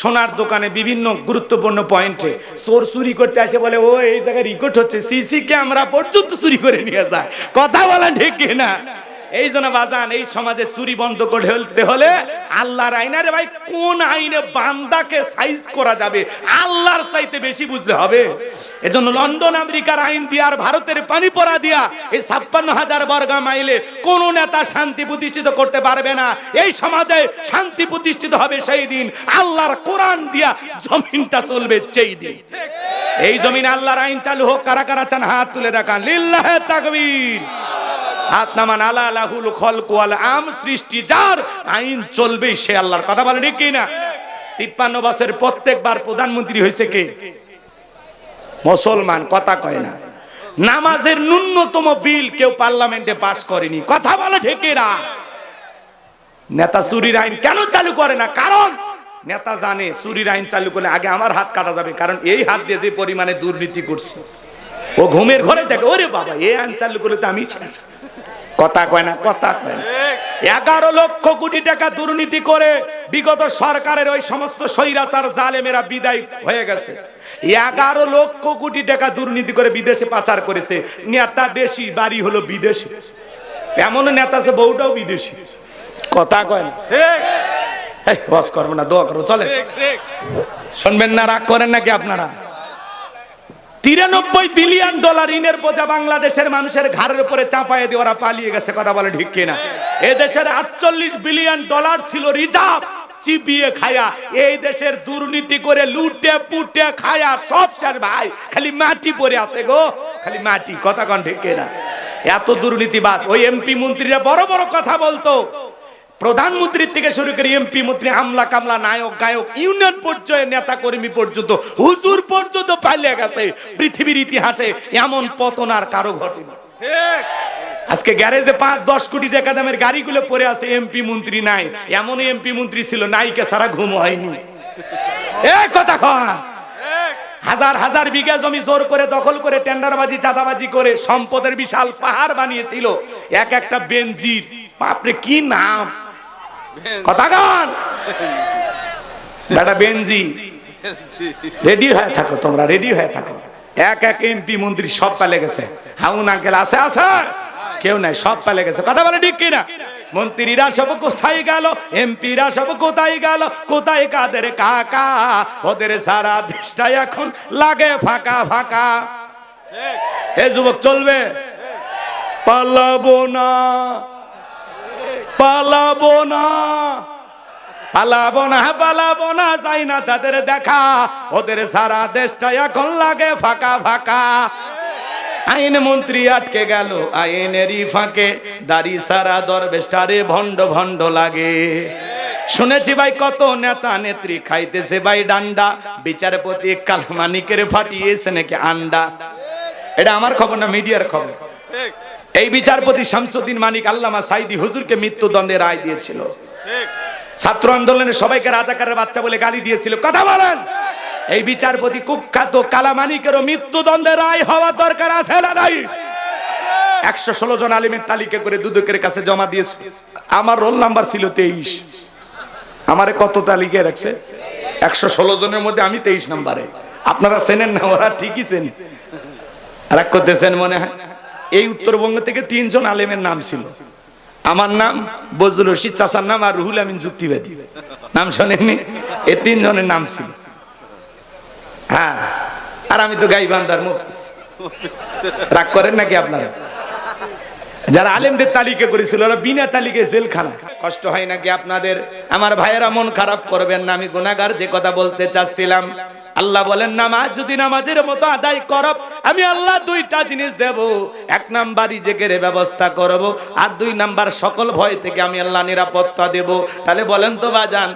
সোনার দোকানে বিভিন্ন গুরুত্বপূর্ণ পয়েন্টে, চোর চুরি করতে আসে বলে ও এই জায়গায় রেকর্ড হচ্ছে, সিসি ক্যামেরা পর্যন্ত চুরি করে নিয়ে যায়। কথা বলেন ঠিক কিনা? এই জন্য বাজান, এই সমাজে চুরি বন্ধ করতে হলে আল্লাহর আইন, আরে ভাই কোন আইনে বান্দাকে সাইজ করা যাবে আল্লাহর চাইতে বেশি বুঝতে হবে। এজন্য লন্ডন আমেরিকার আইন দিয়া আর ভারতের পানি পড়া দিয়া এই 56,000 বর্গ মাইলে কোন নেতা শান্তি প্রতিষ্ঠিত করতে পারবে না। এই সমাজে শান্তি প্রতিষ্ঠিত হবে সেই দিন আল্লাহর কোরআন দিয়া জমিনটা চলবে সেই দিন। এই জমিন আল্লাহর আইন চালু হোক। কারা কারা চান হাত তুলে দেখান। লিল্লাহে তাকবীর। হাত নামান। আলা লাহুল খলক ওয়াল আম, সৃষ্টি যার, আইন চলবে সে আল্লাহর। কথা বলেন ঠিক কি না? 53 বছর প্রত্যেকবার প্রধানমন্ত্রী হয়েছে কে? মুসলমান। কথা কয় না। নামাজের ন্যূনতম বিল কেউ পার্লামেন্টে পাস করেনি। কথা বলে ঠিক না? নেতা চুরির আইন কেন চালু করে না? কারণ নেতা জানে চুরির আইন চালু করলে আগে আমার হাত কাটা যাবে, কারণ এই হাত দিয়ে যে পরিমাণে দুর্নীতি করছে ও ঘুমের ঘরে দেখে, ওরে বাবা এই আইন চালু করলে তো আমি শেষ। কথা কয় না? কথা কয় না? 11 লক্ষ কোটি টাকা দুর্নীতি করে বিগত সরকারের ওই সমস্ত স্বৈরাচার জালেমেরা বিদায় হয়ে গেছে। 11 লক্ষ কোটি টাকা দুর্নীতি করে বিদেশে পাচার করেছে। নেতা দেশি, বাড়ি হলো বিদেশে। এমন নেতা আছে বউটাও বিদেশি। কথা কয় না? ঠিক। বস করবো না, দোয়া করবো, চলে। শুনবেন না? রাগ করেন নাকি আপনারা? 93 বিলিয়ন ডলার ঋণের বোঝা বাংলাদেশের মানুষের ঘাড়ের উপরে চাপায়ে দিয়ে ওরা পালিয়ে গেছে। কথা বলে ঠিক কিনা? এই দেশের 48 বিলিয়ন ডলার ছিল রিজার্ভ, চিপিয়ে খায়া এই দেশের দুর্নীতি করে লুটে পুটে খায়া সব শেষ ভাই, খালি মাটি পড়ে আছে গো, খালি মাটি। কথা কন ঠিক কিনা? এত দুর্নীতিবাজ। ওই এমপি মন্ত্রীরা বড় বড় কথা বলতো, প্রধানমন্ত্রীর থেকে শুরু করে এমপি মন্ত্রী, আমলা কামলা, নায়ক গায়ক, ইউনিয়ন পর্যায়ে নেতা কর্মী পর্যন্ত, হুজুর পর্যন্ত পালিয়ে গেছে। পৃথিবীর ইতিহাসে এমন পতন আর কারো ঘটেনি। আজকে গ্যারেজে 5-10 কোটি টাকা দামের গাড়িগুলো পড়ে আছে, এমপি মন্ত্রী নাই। এমন এমপি মন্ত্রী ছিল নাইকে সারা ঘুম হয়নি। এই কথা কয়। হাজার হাজার বিঘা জমি জোর করে দখল করে টেন্ডারবাজি চাঁদাবাজি করে সম্পদের বিশাল পাহাড় বানিয়েছিল। এক একটা বেনজির, বাপরে কি নাম! কথা কন বেটা, বেনজি। রেডি হয়ে থাকো তোমরা, রেডি হয়ে থাকো। এক এক এমপি মন্ত্রী সব পালে গেছে। হাউন আঙ্কেল আছে আছে? কেউ নাই, সব পালে গেছে। কথা বলে ঠিক কিনা? মন্ত্রীরা সব কোথায় গেল? এমপিরা সব কোথায় গেল? কোথায় কাদের কাকা? ওদের সারা দেশটা এখন লাগে ফাঁকা ফাঁকা। এ যুবক চলবে? পালাবো না, পালাবো না, পালাবো না, পালাবো না, যাই না তাদের দেখা। ওদের সারা দেশটা এখন লাগে ফাঁকা ফাঁকা। আইন মন্ত্রী আটকে গেল আইনেরই ফাঁকে, দাড়ি সারা দরবেশটারে ভণ্ড ভণ্ড লাগে। শুনেছি ভাই কত নেতা নেত্রী খাইতেছে ভাই ডান্ডা, বিচারপতি কালমানিকের ফাটিয়েছে নাকি আন্ডা। এটা আমার খবর না, মিডিয়ার খবর। এই বিচারপতি শামসুদ্দিন মানিক আল্লামা সাইদি হুজুরকে মৃত্যুদণ্ডের রায় দিয়েছিল। ছাত্র আন্দোলনে সবাইকে রাজাকারের বাচ্চা বলে গালি দিয়েছিল। কথা বলেন? এই বিচারপতি কুখ্যাত কালামানিকেরও মৃত্যুদণ্ডের রায় হওয়া দরকার আছে না নাই? 116 জন আলিমের তালিকা করে দুদকের কাছে জমা দিয়েছে। আমার রোল নাম্বার ছিল 23। আমারে কত তালিকায় রাখছে? 116 জনের মধ্যে আমি 23 নম্বরে। আপনারা চেনেন না? ওরা ঠিকই চেনে। রাগ করতেছেন মনে হয়? এই উত্তরবঙ্গ থেকে 3 জন আলেমের নাম ছিল। আমার নাম বজলুর রশিদ, চাচার নাম আর রুহুল আমিন যুক্তিবাদী। নাম শোনেননি? এই 3 জনের নাম ছিল। হ্যাঁ, আর আমি তো গাইবান্ধার মুফতি। রাগ করেন নাকি আপনারা? যারা আলেমদের তালিকা করেছিল ওরা বিনা তালিকায় জেলখানা। কষ্ট হয় নাকি আপনাদের? আমার ভাইয়েরা মন খারাপ করবেন না, আমি গুনাহগার। যে কথা বলতে চাচ্ছিলাম, আল্লাহ বলেন নামাজ যদি নামাজের মতো আদায় করো আমি আল্লাহ দুইটা জিনিস দেব। এক নাম্বার রিজিকের ব্যবস্থা করব, আর দুই নাম্বার সকল ভয় থেকে আমি আল্লাহ নিরাপত্তা দেব। তাহলে বলেন তো বাজান,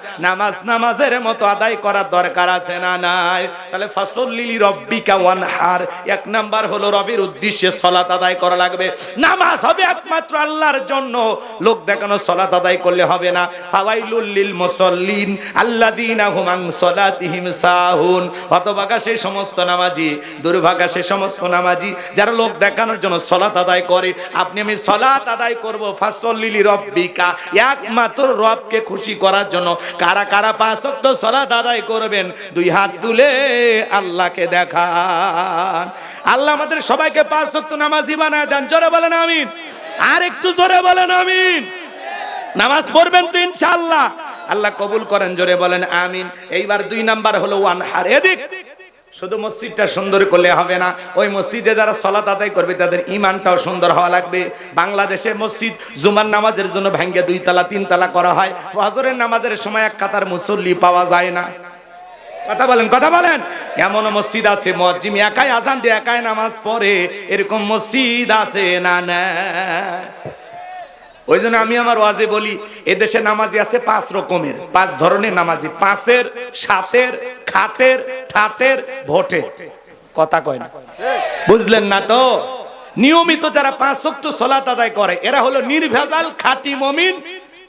নামাজের মতো আদায় করার দরকার আছে না নাই? তাহলে ফাসল্লি লিরাব্বিকা ওয়ানহার, এক নাম্বার হলো রবের উদ্দেশ্যে সালাত আদায় করা লাগবে। নামাজ হবে একমাত্র আল্লাহর জন্য, লোক দেখানো সালাত আদায় করলে হবে না। ফাওয়াইলুল লিল মুসাল্লিন আল্লাযীনা হুম আন সালাতিহিম সাহুন, হতভাগা সেই সমস্ত নামাজি, দুর্ভাগা সেই সমস্ত নামাজি যারা লোক দেখানোর জন্য সালাত আদায় করে। আপনি আমি সালাত আদায় করব ফাসল্লি লিরাব্বিকা, একমাত্র রবকে খুশি করার জন্য। কারা কারা পাঁচ ওয়াক্ত সালাত আদায় করবেন? দুই হাত তুলে আল্লাহকে দেখান। আল্লাহ আমাদের সবাইকে পাঁচ ওয়াক্ত নামাজি বানায় দেন। জোরে বলেন আমিন। আর একটু জোরে বলেন আমিন। নামাজ পড়বেন তো ইনশাআল্লাহ, আল্লাহ কবুল করেন। জোরে বলেন আমিন। এইবার দুই নাম্বার হলো ওয়ানহার। এদিক শুধু মসজিদটা সুন্দর করলে হবে না, ওই মসজিদে যারা সালাত আদায় করবে তাদের ঈমানটাও সুন্দর হওয়া লাগবে। বাংলাদেশে মসজিদ জুমার নামাজের জন্য ভেঙে 2 তলা 3 তলা করা হয়। ফজরের নামাজের সময় এক কাতার মুসল্লি পাওয়া যায় না। কথা বলেন, কথা বলেন। এমন মসজিদ আছে মুয়াজ্জিম একাই আজান দিয়ে একাই নামাজ পড়ে, এরকম মসজিদ আছে না? না। ওই জন্য আমি আমার ওয়াজে বলি, এদেশে নামাজি আছে 5 রকমের, 5 ধরনের নামাজি। 5-এর, 7-এর, খাটের, ঠাটের, ভোটের। কথা কয় না, বুঝলেন না তো? নিয়মিত যারা 5 ওয়াক্ত সালাত আদায় করে এরা হলো নির্ভেজাল খাঁটি মুমিন,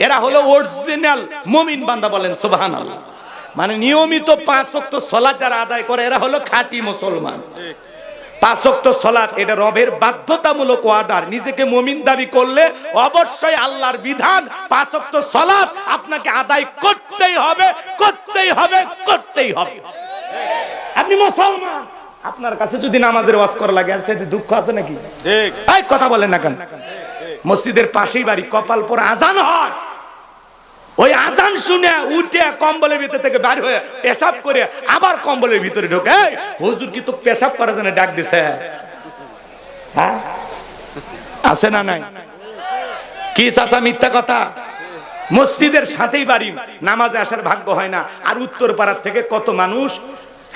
এরা হলো অরিজিনাল মুমিন বান্দা। বলেন সুবহানাল্লাহ। মানে নিয়মিত 5 ওয়াক্ত সালাত যারা আদায় করে এরা হলো খাঁটি মুসলমান। 5 ওয়াক্ত সালাত এটা রবের বাধ্যতামূলক অর্ডার। নিজেকে মুমিন দাবি করলে অবশ্যই আল্লাহর বিধান 5 ওয়াক্ত সালাত আপনাকে আদায় করতেই হবে, করতেই হবে, করতেই হবে। আপনি মুসলমান, আপনার কাছে যদি নামাজের ওয়াজ করা লাগে আর সেটা দুঃখ আছে নাকি? ঠিক। এই কথা বলেন না কেন? মসজিদের পাশেই বাড়ি, কপাল পরে আজান হয়, ওই আজান শুনে উঠে কম্বলের ভিতর থেকে বের হয়ে পেশাব করে আবার কম্বলের ভিতরে ঢোকে। হুজুর কি তো পেশাব করার জন্য ডাক দিছে? হ্যাঁ, আছে না নাই? কি চাচা মিথ্যা কথা? মসজিদের সাথেই বাড়ি, নামাজে আসার ভাগ্য হয় না। আর উত্তর পাড়ার থেকে কত মানুষ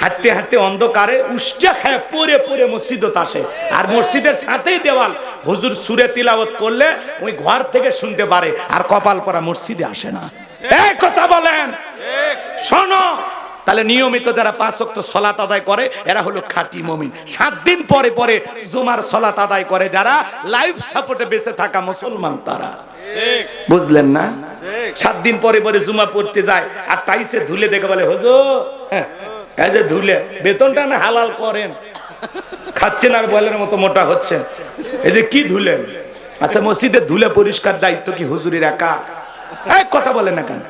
হাঁটতে হাঁটতে অন্ধকারে উষ্টা খায় পরে পরে মসজিদত আসে, আর মসজিদের সাথেই দেওয়াল। হুজুর সূরা তিলাওয়াত করলে ওই ঘর থেকে শুনতে পারে, আর কপাল পরা মসজিদে আসে না। এই কথা বলেন, শোনো। তাহলে নিয়মিত যারা 5 ওয়াক্ত সালাত আদায় করে এরা হলো খাঁটি মুমিন। 7 দিন পরে পরে জুমার সালাত আদায় করে যারা, লাইফ সাপোর্টে বেঁচে থাকা মুসলমান তারা। বুঝলেন না? 7 দিন পরে পরে জুমা পড়তে যায়, আর টাইসে ধুলে দেখে বলে হুজুর এই যে ধুলে বেতনটা না হালাল করেন, খাচ্ছেন আর বলের মতো মোটা হচ্ছেন, এই যে কি ধুলেন? আচ্ছা, মসজিদের ধুলে পরিষ্কার দায়িত্ব কি হুজুরের একা? এই কথা বলেন না কেন?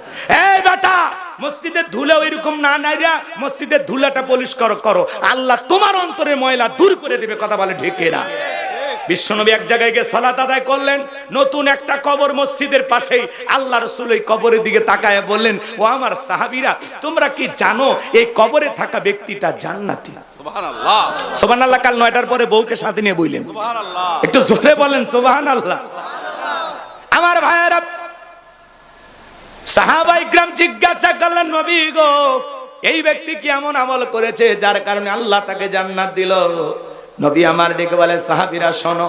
এই বেটা, মসজিদের ধুলে ওইরকম না নাইরা মসজিদের ধুলাটা পরিষ্কার করো, আল্লাহ তোমার অন্তরের ময়লা দূর করে দেবে। কথা বলে ঠিক এরা? বিশ্বনবী এক জায়গায় গিয়ে সালাত আদায় করলেন, নতুন একটা কবর মসজিদের পাশেই। আল্লাহ রাসূল এই কবরের দিকে তাকায় বললেন, ও আমার সাহাবীরা, তোমরা কি জানো এই কবরে থাকা ব্যক্তিটা জান্নাতি? সুবহানাল্লাহ, সুবহানাল্লাহ। কাল 9টার পরে বউকে সাথে নিয়ে বললেন, সুবহানাল্লাহ। একটু জোরে বলেন সুবহানাল্লাহ। আমার ভাইয়েরা, সাহাবায়ে কিরাম জিজ্ঞাসা করলেন, নবী গো, এই ব্যক্তি কি এমন আমল করেছে যার কারণে আল্লাহ তাকে জান্নাত দিল? নবী আমার ডেকে বলে, সাহাবীরা শোনো,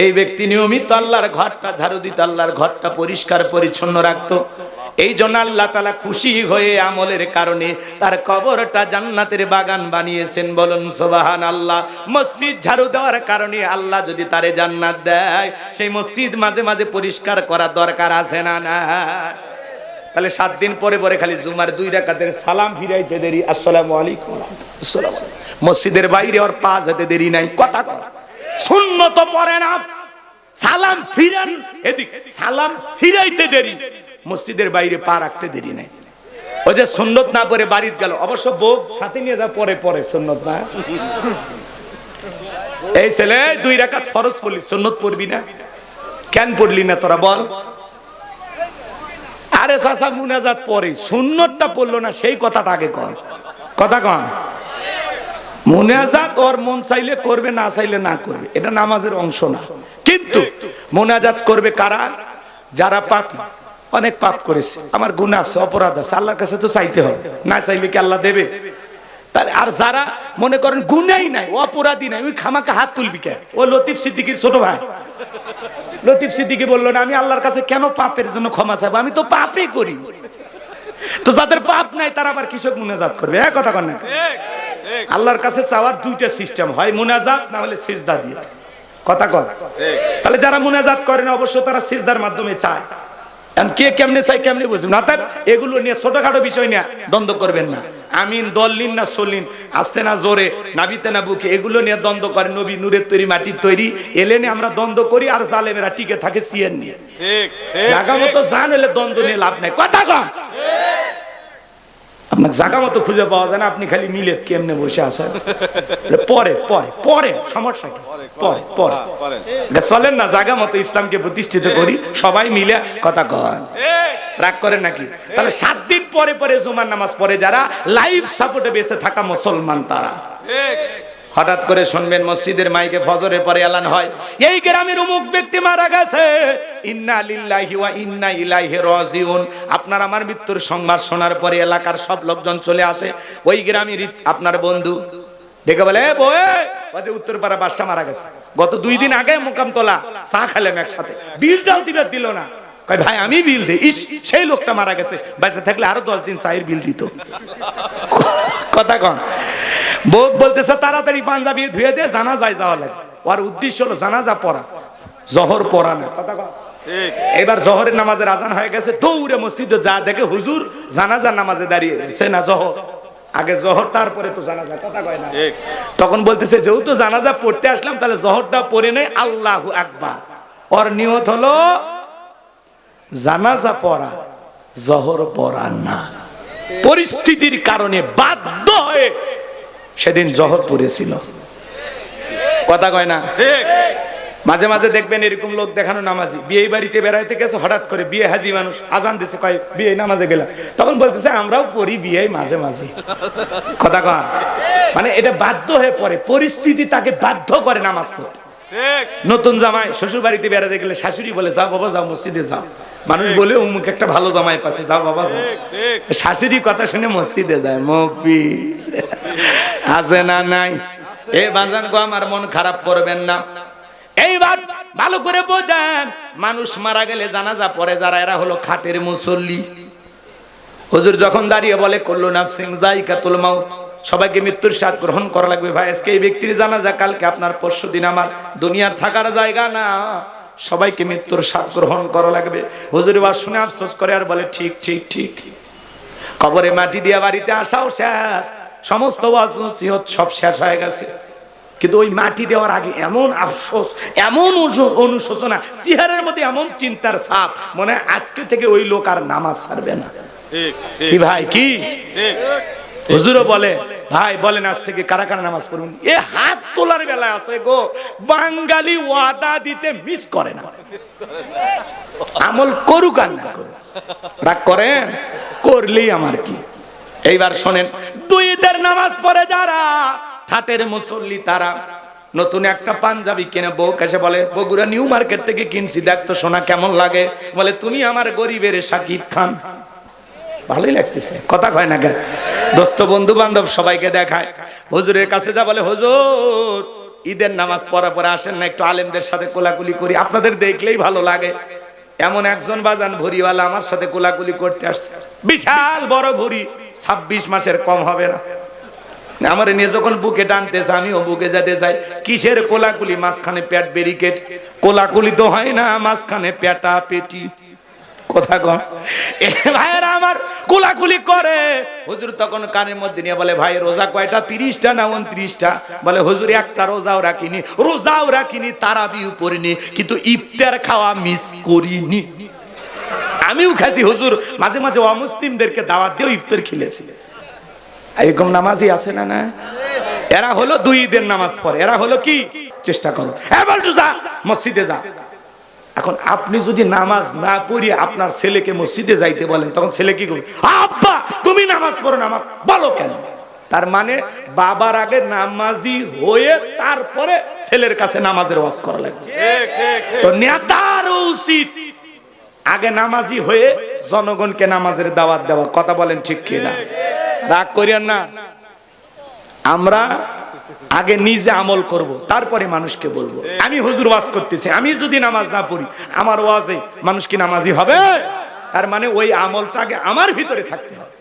এই ব্যক্তি নিয়মিত আল্লাহর ঘরটা ঝাড়ু দিত, আল্লাহর ঘরটা পরিষ্কার পরিচ্ছন্ন রাখতো। এই জন্য আল্লাহ তাআলা খুশি হয়ে আমলের কারণে তার কবরটা জান্নাতের বাগান বানিয়েছেন। বলুন সুবহানাল্লাহ। মসজিদ ঝাড়ু দেওয়ার কারণে আল্লাহ যদি তারে জান্নাত দেয়, সেই মসজিদ মাঝে মাঝে পরিষ্কার করা দরকার আছে না? না। তাহলে 7 দিন পরে পরে খালি জুমার 2 রাকাতের সালাম ফিরাইতে দেরি, আসসালামু আলাইকুম, আসসালাম। মসজিদের বাইরে আর পা যেতে দেরি নাই। কথা কথা সুন্নত পড়ে না, সালাম ফিরান, এদিক সালাম ফিরাইতে দেরি, মসজিদের বাইরে পা রাখতে দেরি নাই। ওই যে সুন্নত না পড়ে বাড়িতে গেল, অবশ্য বউ সাথে নিয়ে যা পরে পরে সুন্নত না। এই ছেলে 2 রাকাত ফরজ পড়লি, সুন্নত পড়বি না কেন? পড়লি না তোরা বল? আরে চাচা মুনাজাত পড়ে, সুন্নতটা পড়লো না, সেই কথাটা আগে কর। কথা কন। মুনাজাত ওর মন চাইলে করবে, না চাইলে না করবে, এটা নামাজের অংশ না। কিন্তু মুনাজাত করবে কারা? যারা পাপ, অনেক পাপ করেছে, আমার গুনাহ আছে, অপরাধ আছে, আল্লাহর কাছে তো চাইতে হবে, না চাইলে কি আল্লাহ দেবে? তাহলে আর যারা মনে করেন গুনাই নাই, অপরাধী নাই, ওই খামাকা হাত তুলবি কে? ও লতিফ সিদ্দিকীর ছোট ভাই লতিফ সিদ্দিকী বললো না আমি আল্লাহর কাছে কেন পাপের জন্য ক্ষমা চাইবো, আমি তো পাপই করি। তো যাদের পাপ নাই তারা আবার কৃষক মুনাজাত করবে, এক কথা কন না? আল্লাহর কাছে চাওয়ার দুইটা সিস্টেম, হয় মুনাজাত না হলে সিজদা দিয়ে, কথা কন। তাহলে যারা মুনাজাত করে না অবশ্য তারা সিজদার মাধ্যমে চায়। কে কেমনে চাই কেমনে বুঝবেন না, তাই এগুলো নিয়ে ছোটখাটো বিষয় নিয়ে দ্বন্দ্ব করবেন না। আমিন দলিন না সলিন, আসতে না জোরে, নাবিতে না বুকে, এগুলো নিয়ে দ্বন্দ্ব করে। নবী নূরের তৈরি, মাটির তৈরি, এলেনে আমরা দ্বন্দ্ব করি, আর জালেমেরা টিকে থাকে সিয়েন নিয়ে। জায়গা মতো জান এলে দ্বন্দ্ব নিয়ে লাভ নাই, কথা কন। আপনার জায়গা মতো খুঁজে পাওয়া যায় না, আপনি খালি মিলেত কেমনে বসে আসেন। পরে পরে পরে সমস্যা কি, পরে পরে চলেন না, জায়গা মতো ইসলামকে প্রতিষ্ঠিত করি সবাই মিলে, কথা কন। রাগ করেন নাকি? তাহলে 7 দিন পরে পরে জুমার নামাজ পড়ে যারা লাইভ সাপোর্টে বেঁচে থাকা মুসলমান, তারা হঠাৎ করে শুনবেন মসজিদের মাইকে ফজরের পরে এলান হয়, এই গ্রামের অমুক ব্যক্তি মারা গেছে, ইন্না লিল্লাহি ওয়া ইন্না ইলাইহি রাজিউন। আপনার আমার মৃত্যুর সংবাদ শোনার পরে এলাকার সব লোকজন চলে আসে। ওই গ্রামের আপনার বন্ধু ডেকে বলে, এ বয়ে ওদের উত্তরপাড়া বাদশা মারা গেছে, গত 2 দিন আগে মোকামতলা চা খেলাম একসাথে, বিলটাও দিল না। কয় ভাই আমি বিল দেই, ইস সেই লোকটা মারা গেছে, বেঁচে থাকলে আরো 10 দিন চায়ের বিল দিত, কথা কন। বউ বলতেছে তাড়াতাড়ি পাঞ্জাবি ধুয়ে দিয়ে জানাজায় যাওয়া লাগে। ওর উদ্দেশ্য হলো জানাজা পড়া, জহর পড়া না, কথা কন। এবার জহরের নামাজের আজান হয়ে গেছে, দৌড়ে মসজিদে যা দেখে হুজুর জানাজার নামাজে দাঁড়িয়ে সে না জহর, আগে জহর তারপরে তো জানাজা, কথা কয় না। তখন বলতেছে যেহেতু জানাজা পড়তে আসলাম তাহলে জহরটা পড়ে নেই, আল্লাহু আকবার। ওর নিয়ত হলো জানাজা পড়া, জহর পড়া না। পরিস্থিতির কারণে বাধ্য হয়ে সেদিন জহর পড়েছিল, কথা কয় না। মাঝে মাঝে দেখবেন এরকম লোক দেখানো নামাজি, বিয়ে বাড়িতে বেড়াইতে গেছে, হঠাৎ করে বিয়ে হাজি মানুষ আজান দিছে, কয় বিয়ে নামাজে গেলাম, তখন বলতেছে আমরাও পড়ি বিয়ে মাঝে মাঝে, কথা কয়। মানে এটা বাধ্য হয়ে পড়ে, পরিস্থিতি তাকে বাধ্য করে নামাজ পড়তে। নতুন জামাই শ্বশুর বাড়িতে বেড়াতে গেলে শাশুড়ি বলে যাও বাবা যাও মসজিদে যাও, মানুষ বলে অমুক একটা ভালো জামাই পাচ্ছে, যাও বাবা যাও। শাশুড়ি কথা শুনে মসজিদে যায়, মফি আছে না নাই? এ বাজান গো আমার মন খারাপ করবেন না, এইবার ভালো করে বোঝেন, মানুষ মারা গেলে জানাজা পড়ে যারা, এরা হলো খাটের মুসল্লি। হুজুর যখন দাঁড়িয়ে বলে কুল্লু নাফসিন যায়িকাতুল মাউত, সবাইকে মৃত্যুর স্বাদ গ্রহণ করা লাগবে। ভাই আজকে এই ব্যক্তির জানাজা, কালকে আপনার, পরশুদিন আমার, দুনিয়ার থাকার জায়গা না, সবাইকে মৃত্যুর স্বাদ গ্রহণ করা লাগবে। হুজুরের ওয়াজ শুনে আফসোস করে আর বলে ঠিক ঠিক ঠিক। কবরে মাটি দিয়ে বাড়িতে আসাও শেষ, সমস্ত ওয়াজ নসিহত সব শেষ হয়ে গেছে, কিন্তু ওই মাটি দেওয়ার আগে এমন আফসোস, এমন অনুশোচনা, চেহারার মধ্যে এমন চিন্তার ছাপ, মনে হয় আজকে থেকে ওই লোক আর নামাজ ছাড়বে না। কি ভাই কি? হুজুরও বলে ভাই বলেন আজ থেকে কারা কারা নামাজ পড়বেন? এ হাত তোলার বেলায় আছে গো, বাঙালি ওয়াদা দিতে মিস করে না, আমল করুক আর না করুক, রাগ করেন করলেই আমার কি। এইবার শোনেন, 2 ঈদের নামাজ পড়ে যারা ঠাটের মুসল্লি, তারা নতুন একটা পাঞ্জাবি কিনে বউ কাছে বলে, বগুড়া নিউ মার্কেট থেকে কিনছি, দেখ তো সোনা কেমন লাগে। বলে তুমি আমার গরিবের শাকিব খান, ভালোই লাগতেছে, কথা কয় না কেন? দোস্ত বন্ধু বান্ধব সবাইকে দেখায়, হুজুরের কাছে যা বলে, হুজুর ঈদের নামাজ পড়া পরে আসেন না, একটু আলেমদের সাথে কোলাকুলি করি, আপনাদের দেখলেই ভালো লাগে। এমন একজন বাজান ভুরিওয়ালা আমার সাথে কোলাকুলি করতে আসছে, বিশাল বড় ভুরি, 26 মাসের কম হবে না। আমার নিয়ে যখন বুকে টানতেছে আমিও বুকে যেতে চাই। কিসের কোলাকুলি? মাঝখানে পেট ব্যারিকেড, কোলাকুলি তো হয় না, মাঝখানে পেটা পেটি, কথা কন। ভাইয়েরা আমার কোলাকুলি করে, হুজুর তখন কানের মধ্যে নিয়ে বলে, ভাই রোজা কয়টা? 30টা না 29টা? বলে হুজুর একটা রোজাও রাখিনি, তারাবিও পড়িনি, কিন্তু ইফতার খাওয়া মিস করিনি। আমিও খাইছি হুজুর, মাঝে মাঝে অমুসলিমদেরকে দাওয়াত দিয়েও ইফতার খেলেছি। এরকম নামাজি আছে না? না, এরা হলো 2 ঈদের নামাজ পড়ে, এরা হলো কি? চেষ্টা করো এবার যা মসজিদে যা। এখন আপনি যদি নামাজ না পড়িয়ে আপনার ছেলেকে মসজিদে যাইতে বলেন, তখন ছেলে কি করবে? আব্বা তুমি নামাজ পড়ো না, আমাকে বলো কেন? তার মানে বাবার আগে নামাজি হয়ে তারপরে ছেলের কাছে নামাজের ওয়াজ করা লাগবে। তো নেতার উচিত আগে নামাজি হয়ে জনগণকে নামাজের দাওয়াত দেওয়া, কথা বলেন ঠিক কিনা? রাগ করিয়েন না, আমরা আগে নিজে আমল করব, তারপরে মানুষকে বলবো। আমি হুজুর ওয়াজ করতেছি, আমি যদি নামাজ না পড়ি, আমার ওয়াজে মানুষ কি নামাজি হবে? তার মানে ওই আমলটা আগে আমার ভিতরে থাকতে হবে।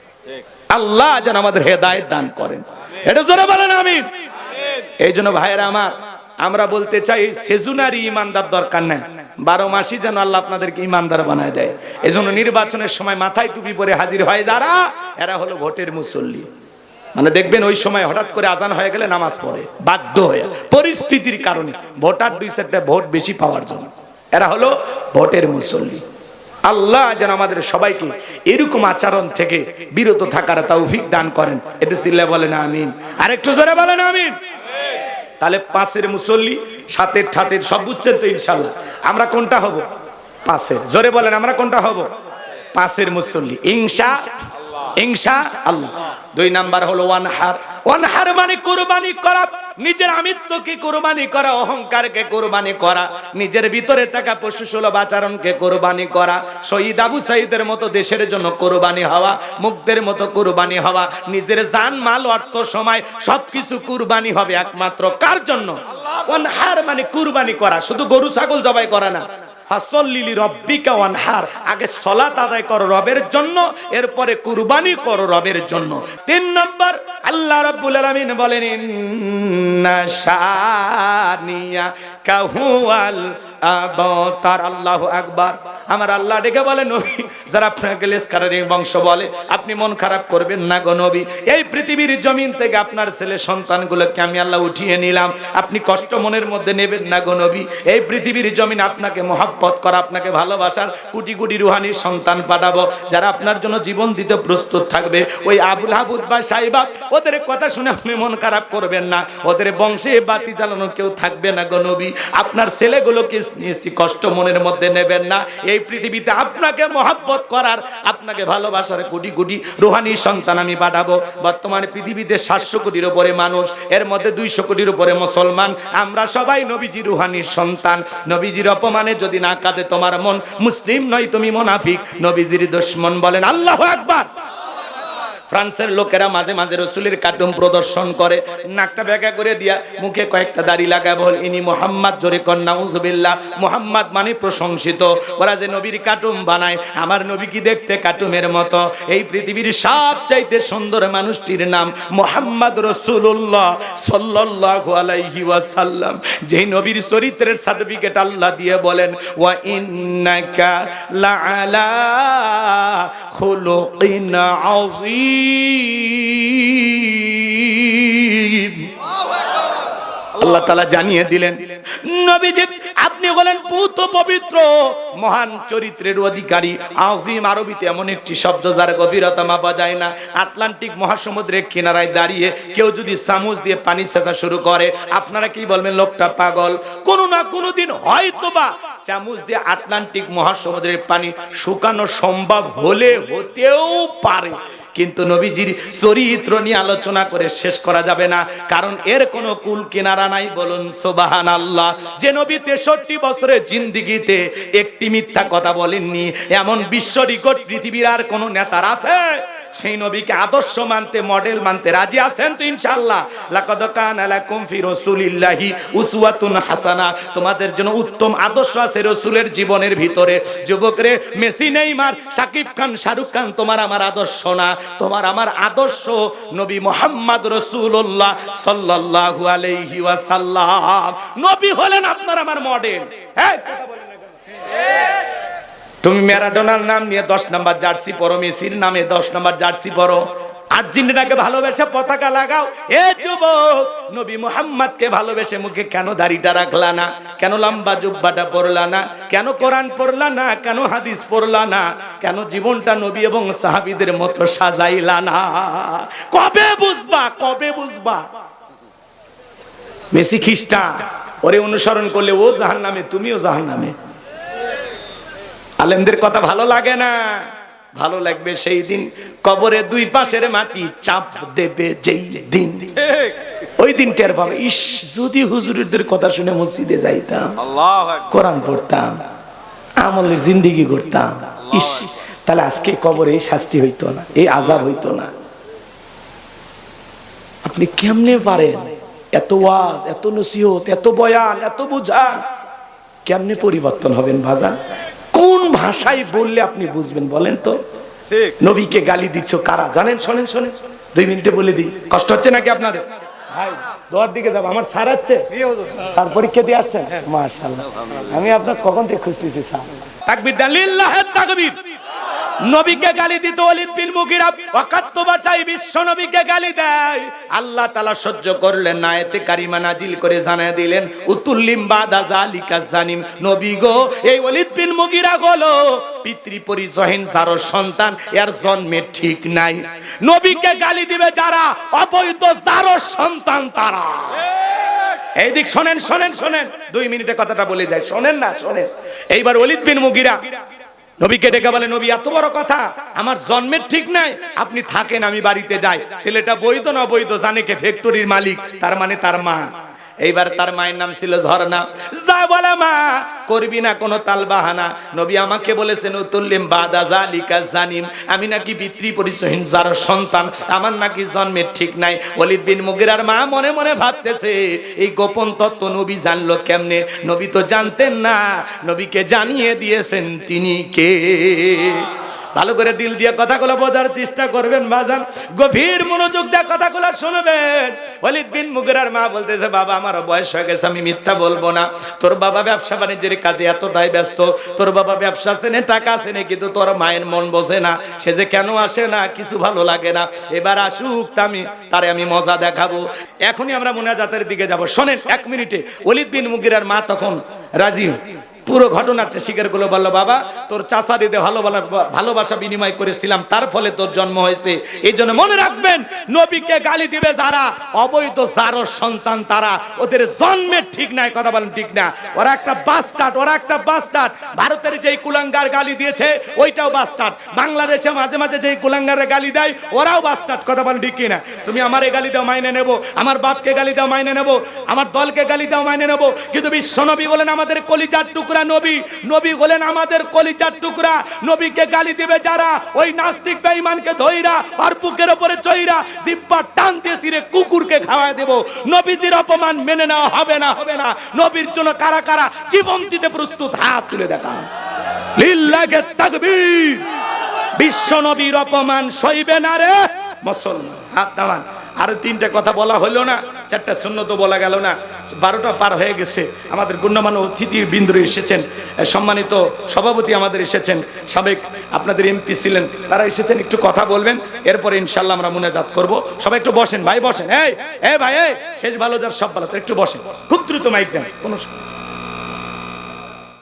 আল্লাহ যেন আমাদের হেদায়েত দান করেন, এটা জোরে বলেন আমিন। এই জন্য ভাইয়েরা আমার, আমরা বলতে চাই সেজুনারি ইমানদার দরকার নাই, 12 মাসই যেন আল্লাহ আপনাদেরকে ইমানদার বানায় দেয়। এই জন্য নির্বাচনের সময় মাথায় টুপি পরে হাজির হয় যারা, এরা হলো ভোটের মুসল্লি। মানে দেখবেন ওই সময় হঠাৎ করে আজান হয়ে গেলে নামাজ পড়ে বাধ্য হয়ে, পরিস্থিতির কারণে, ভোটার 2-4টা ভোট বেশি পাওয়ার জন্য। এরা হলো ভোটের মুসল্লি। আল্লাহ যেন আমাদের সবাইকে এরকম আচরণ থেকে বিরত থাকার তৌফিক দান করেন। একটু চিল্লা বলেন আমিন, আর একটু জোরে বলেন আমিন। তাহলে 5-এর মুসল্লি, 7-এর 8-এর সব বুঝছেন তো ইনশাআল্লাহ। আমরা কোনটা হব? 5-এর। জোরে বলেন আমরা কোনটা হব? 5-এর মুসল্লি ইনশাআল্লাহ। 2 নাম্বার হলো ওয়ানহার। ওয়ানহার মানে কুরবানি করা, নিজের আমিত্বকে কুরবানি করা, অহংকারকে কুরবানি করা, নিজের ভিতরে থাকা পশুসুলভ আচরণকে কুরবানি করা। শহীদ আবু সাঈদের মতো দেশের জন্য কুরবানি হওয়া, মুগ্ধের মতো কুরবানি হওয়া, নিজের জান মাল অর্থ সময় সবকিছু কুরবানি হবে একমাত্র কার জন্য? ওয়ানহার মানে কুরবানি করা, শুধু গরু ছাগল জবাই করা না। ফাসল্লি লিরাব্বিকা ওয়ানহার, আগে সালাত আদায় করো রবের জন্য, এরপরে কুরবানি করো রবের জন্য। 3 নাম্বার, আল্লাহ রাব্বুল আলামিন বলেন ইন্না শানিয়া কাহুয়াল আবতার। আল্লাহু আকবার। আমার আল্লাহ ডেকে বলে, নবী যারা আপনাকে লেসকারের বংশ বলে, আপনি মন খারাপ করবেন না গো নবী। এই পৃথিবীর জমিন থেকে আপনার ছেলে সন্তানগুলোকে আমি আল্লাহ উঠিয়ে নিলাম, আপনি কষ্ট মনের মধ্যে নেবেন না গো নবী। এই পৃথিবীর জমিন আপনাকে মহব্বত করা, আপনাকে ভালোবাসার কোটি কোটি রুহানি সন্তান পাঠাবো, যারা আপনার জন্য জীবন দিতে প্রস্তুত থাকবে। ওই আবুল হাবুদ বা সাইবা, ওদের কথা শুনে আপনি মন খারাপ করবেন না, ওদের বংশে বাতি জ্বালানো কেউ থাকবে না গো নবী। আপনার ছেলেগুলোকে কষ্ট মনের মধ্যে নেবেন না। এই পৃথিবীতে আপনাকে মহব্বত করার, আপনাকে ভালোবাসার কোটি কোটি রুহানি সন্তান আমি পাঠাবো। বর্তমানে পৃথিবীতে 700 কোটির উপরে মানুষ, এর মধ্যে 200 কোটির উপরে মুসলমান। আমরা সবাই নবীজি রুহানির সন্তান। নবীজির অপমানে যদি না কাঁদে তোমার মন, মুসলিম নয় তুমি মুনাফিক, নবীজির দুশমন। বলেন আল্লাহু আকবার। ফ্রান্সের লোকেরা মাঝে মাঝে রসুলের কার্টুন প্রদর্শন করে, নাকটা বেঁকা করে দিয়া মুখে কয়েকটা দাড়ি লাগায়, বল ইনি মোহাম্মদ, জোরে কর নাউজুবিল্লাহ। মোহাম্মদ মানে প্রশংসিত। ওরা যে নবীর কার্টুন বানায়, আমার নবী কি দেখতে কার্টুনের মতো? এই পৃথিবীর সবচাইতে সুন্দর মানুষটির নাম মোহাম্মদ রাসূলুল্লাহ সাল্লাল্লাহু আলাইহি ওয়াসাল্লাম। যেই নবীর চরিত্রের সার্টিফিকেট আল্লাহ দিয়ে বলেন, ওয়া ইন্নাকা লাআলা খুলুকিন আযীম। আল্লাহ তাআলা জানিয়ে দিলেন, নবীজি আপনি হলেন পুত পবিত্র, মহান চরিত্রের অধিকারী। আযীম আরবিতে এমন একটি শব্দ যার গভীরতা মাপা যায় না। আটলান্টিক মহাসমুদ্রের কিনারায় দাঁড়িয়ে কেউ যদি চামচ দিয়ে পানি ছেঁচা শুরু করে, আপনারা কি বলবেন লোকটা পাগল? কোনো না কোনো দিন হয়তোবা চামচ দিয়ে আটলান্টিক মহাসমুদ্রের পানি শুকানো সম্ভব হতেও পারে, কিন্তু নবীজির চরিত্র নিয়ে আলোচনা করে শেষ করা যাবে না, কারণ এর কোনো কুল কিনারা নাই। বলুন সুবহানাল্লাহ। যে নবী 63 বছরের জিন্দেগিতে একটি মিথ্যা কথা বলেননি, এমন বিশ্ব রেকর্ড পৃথিবীর আর কোন নেতার আছে? সেই নবীকে আদর্শ মানতে, মডেল মানতে রাজি আছেন তো ইনশাআল্লাহ? লাকাদ কানা লাকুম ফি রাসূলিল্লাহি উসওয়াতুন হাসানা। তোমাদের জন্য উত্তম আদর্শ আছে রাসূলের জীবনের ভিতরে। যুবকরে, মেসি, নেইমার, শাকিব খান, শাহরুখ খান তোমার আমার আদর্শ না, তোমার আমার আদর্শ নবী মুহাম্মদ রাসূলুল্লাহ সাল্লাল্লাহু আলাইহি ওয়াসাল্লাম। নবী হলেন আপনার আমার মডেল। হ্যাঁ, কথা বলেন না কেন? তুমি ম্যারাডোনার নাম নিয়ে 10 নাম্বার জার্সি পরো, মেসির নামে 10 নাম্বার জার্সি পরো, আর্জেন্টিনাকে ভালোবেসে পতাকা লাগাও। এ যুবক, নবী মুহাম্মদকে ভালোবেসে মুখে কেন দাড়িটা রাখলা না? কেন লম্বা জুব্বাটা পরলা না? কেন কোরআন পড়লা না? কেন হাদিস পড়লা না? কেন জীবনটা নবী এবং সাহাবীদের মতো সাজাইলা না? কবে বুঝবা? কবে বুঝবা? মেসি খ্রিস্টান, ওরে অনুসরণ করলে ও জাহান্নামে, তুমিও জাহান্নামে। আলেমদের কথা ভালো লাগে না? ভালো লাগবে সেই দিন কবরে 2 পাশের মাটি চাপ দেবে যেই দিন, ওই দিন টের পাবে, ইস যদি হুজুরদের কথা শুনে মসজিদে যাইতাম, কোরআন পড়তাম, আমলের জিন্দেগি করতাম, ইস তাহলে আজকে কবরে এই শাস্তি হইতো না, এই আযাব হইতো না। আপনি কেমনে পারেন এত ওয়াজ, এত নসিহত, এত বয়ান, এত বুঝান, কেমনে পরিবর্তন হবেন ভাজান? কোন ভাষায় বললে আপনি বুঝবেন বলেন তো? নবীকে গালি দিচ্ছ কারা জানেন? শোনেন শোনেন, 2 মিনিটে বলে দিই। কষ্ট হচ্ছে নাকি আপনাদের? ভাই দোয়ার দিকে যাব, আমার স্যার আছে, স্যার পরীক্ষা দিয়ে আসছেন? মাশাআল্লাহ, আমি আপনার কখন থেকে খুঁজতেছি স্যার। তাকবীর দেন, লিল্লাহি তাকবীর। নবীকে গালি দিত ওয়ালিদ বিন মুগিরা, ওয়াকাত্ত ভাষায় বিশ্ব নবীকে গালি দেয়। আল্লাহ তাআলা সহ্য করলেন না, আয়াতে কারিমা নাজিল করে জানায় দিলেন, উতুল্লিম বাদা যালিকা জানিম। নবী গো, এই ওয়ালিদ বিন মুগিরা হলো পিতৃ পরিচয়হীন যার সন্তান, এর জন্মের ঠিক নাই। নবীকে গালি দিবে যারা, অবৈধ যার সন্তান তারা। এই দিক শোনেন শোনেন শোনেন, 2 মিনিটে কথাটা বলে যায়, শোনেন না শোনেন। এইবার ওয়ালিদ বিন মুগিরা নবীকে ডেকে বলে, নবী এত বড় কথা, আমার জন্মের ঠিক নাই, আপনি থাকেন, আমি বাড়িতে যাই। ছেলেটা বৈধ না অবৈধ জানে কে? ফ্যাক্টরির মালিক, তার মানে তার মা। এইবার তার মায়ের নাম ছিল ঝর্ণা। যা বলে, মা করবি না কোনো তালবাহানা, নবী আমাকে বলেছেন উতুল্লিম বাদা যালিকা জানিম, আমি নাকি পিতৃ পরিচয়হীন যার সন্তান, আমার নাকি জন্মের ঠিক নাই। ওয়ালিদ বিন মুগিরার মা মনে মনে ভাবতেছে, এই গোপন তত্ত্ব নবী জানলো কেমনে? নবী তো জানতেন না, নবীকে জানিয়ে দিয়েছেন তিনি কে। ভালো করে দিল দিয়ে কথাগুলো বোঝার চেষ্টা করবেন বাজান, গভীর মনোযোগ দিয়ে কথাগুলো শুনবেন। ওয়ালিদ বিন মুগিরার মা বলতেছে, বাবা আমার বয়স হয়ে গেছে, আমি মিথ্যা বলবো না, তোর বাবা ব্যবসা বাণিজ্যের কাজে এতটাই ব্যস্ত, তোর বাবা ব্যবসা আছে না, টাকা আছে না, কিন্তু তোর মায়ের মন বোঝে না, সে যে কেন আসে না, কিছু ভালো লাগে না, এবার আসুক, তারে আমি মজা দেখাবো। এখনই আমরা মুনাজাতের দিকে যাব, শোনেন 1 মিনিটে। ওয়ালিদ বিন মুগিরার মা তখন রাজি, পুরো ঘটনাটা স্বীকার করলো, বললো, বাবা তোর চাচা দিতে ভালোবাসা বিনিময় করেছিলাম, তার ফলে তোর জন্ম হয়েছে, এই জন্য মনে রাখবেন, নবীকে গালি দিবে যারা, অবৈধ যার সন্তান তারা, ওদের জন্মের ঠিক নাই। কথা বলেন ঠিক না? ওরা একটা বাস্টার্ড, ওরা একটা বাস্টার্ড। ভারতের যেই কুলাঙ্গার গালি দিয়েছে ওইটাও বাস্টার্ড, বাংলাদেশে মাঝে মাঝে যেই কুলাঙ্গারে গালি দেয় ওরাও বাস্টার্ড। কথা বলেন ঠিক না? তুমি আমার এই গালি দাও মাইনে নেব, আমার বাপকে গালি দাও মাইনে নেব, আমার দলকে গালি দাও মাইনে নেব, কিন্তু বিশ্ব নবী বলেন আমাদের কলিজার টুকরা নবী, নবী বলেন আমাদের কলিজার টুকরা। নবীকে গালি দিবে যারা, ওই নাস্তিক বেঈমানকে ধইরা আর বুকের উপরে চইরা জিহ্বা টান দিয়ে ছিঁড়ে কুকুরকে খাওয়ায় দেব। নবীজির অপমান মেনে নেওয়া হবে না, হবে না। নবীর জন্য কারা কারা জীবন দিতে প্রস্তুত, হাত তুলে দেখা। লিল্লাহি তাকবীর। বিশ্ব নবীর অপমান সইবে না রে মুসলমান, হাত নামান। আর 3টা কথা বলা হলো না, 4টা সুন্নত বলা গেল না, 12টা পার হয়ে গেছে। আমাদের গণ্যমান্য অতিথি বিন্দু এসেছেন, সম্মানিত সভাপতি আমাদের এসেছেন, সাবেক আপনাদের এমপি ছিলেন, তারা এসেছেন, একটু কথা বলবেন, এরপরে ইনশাল্লাহ আমরা মুনাজাত করব। সবাই একটু বসেন ভাই, বসেন। এই ভাই, এই শেষ ভালো যার সব ভালো, একটু বসেন, খুব দ্রুত মাইক দেন, কোনো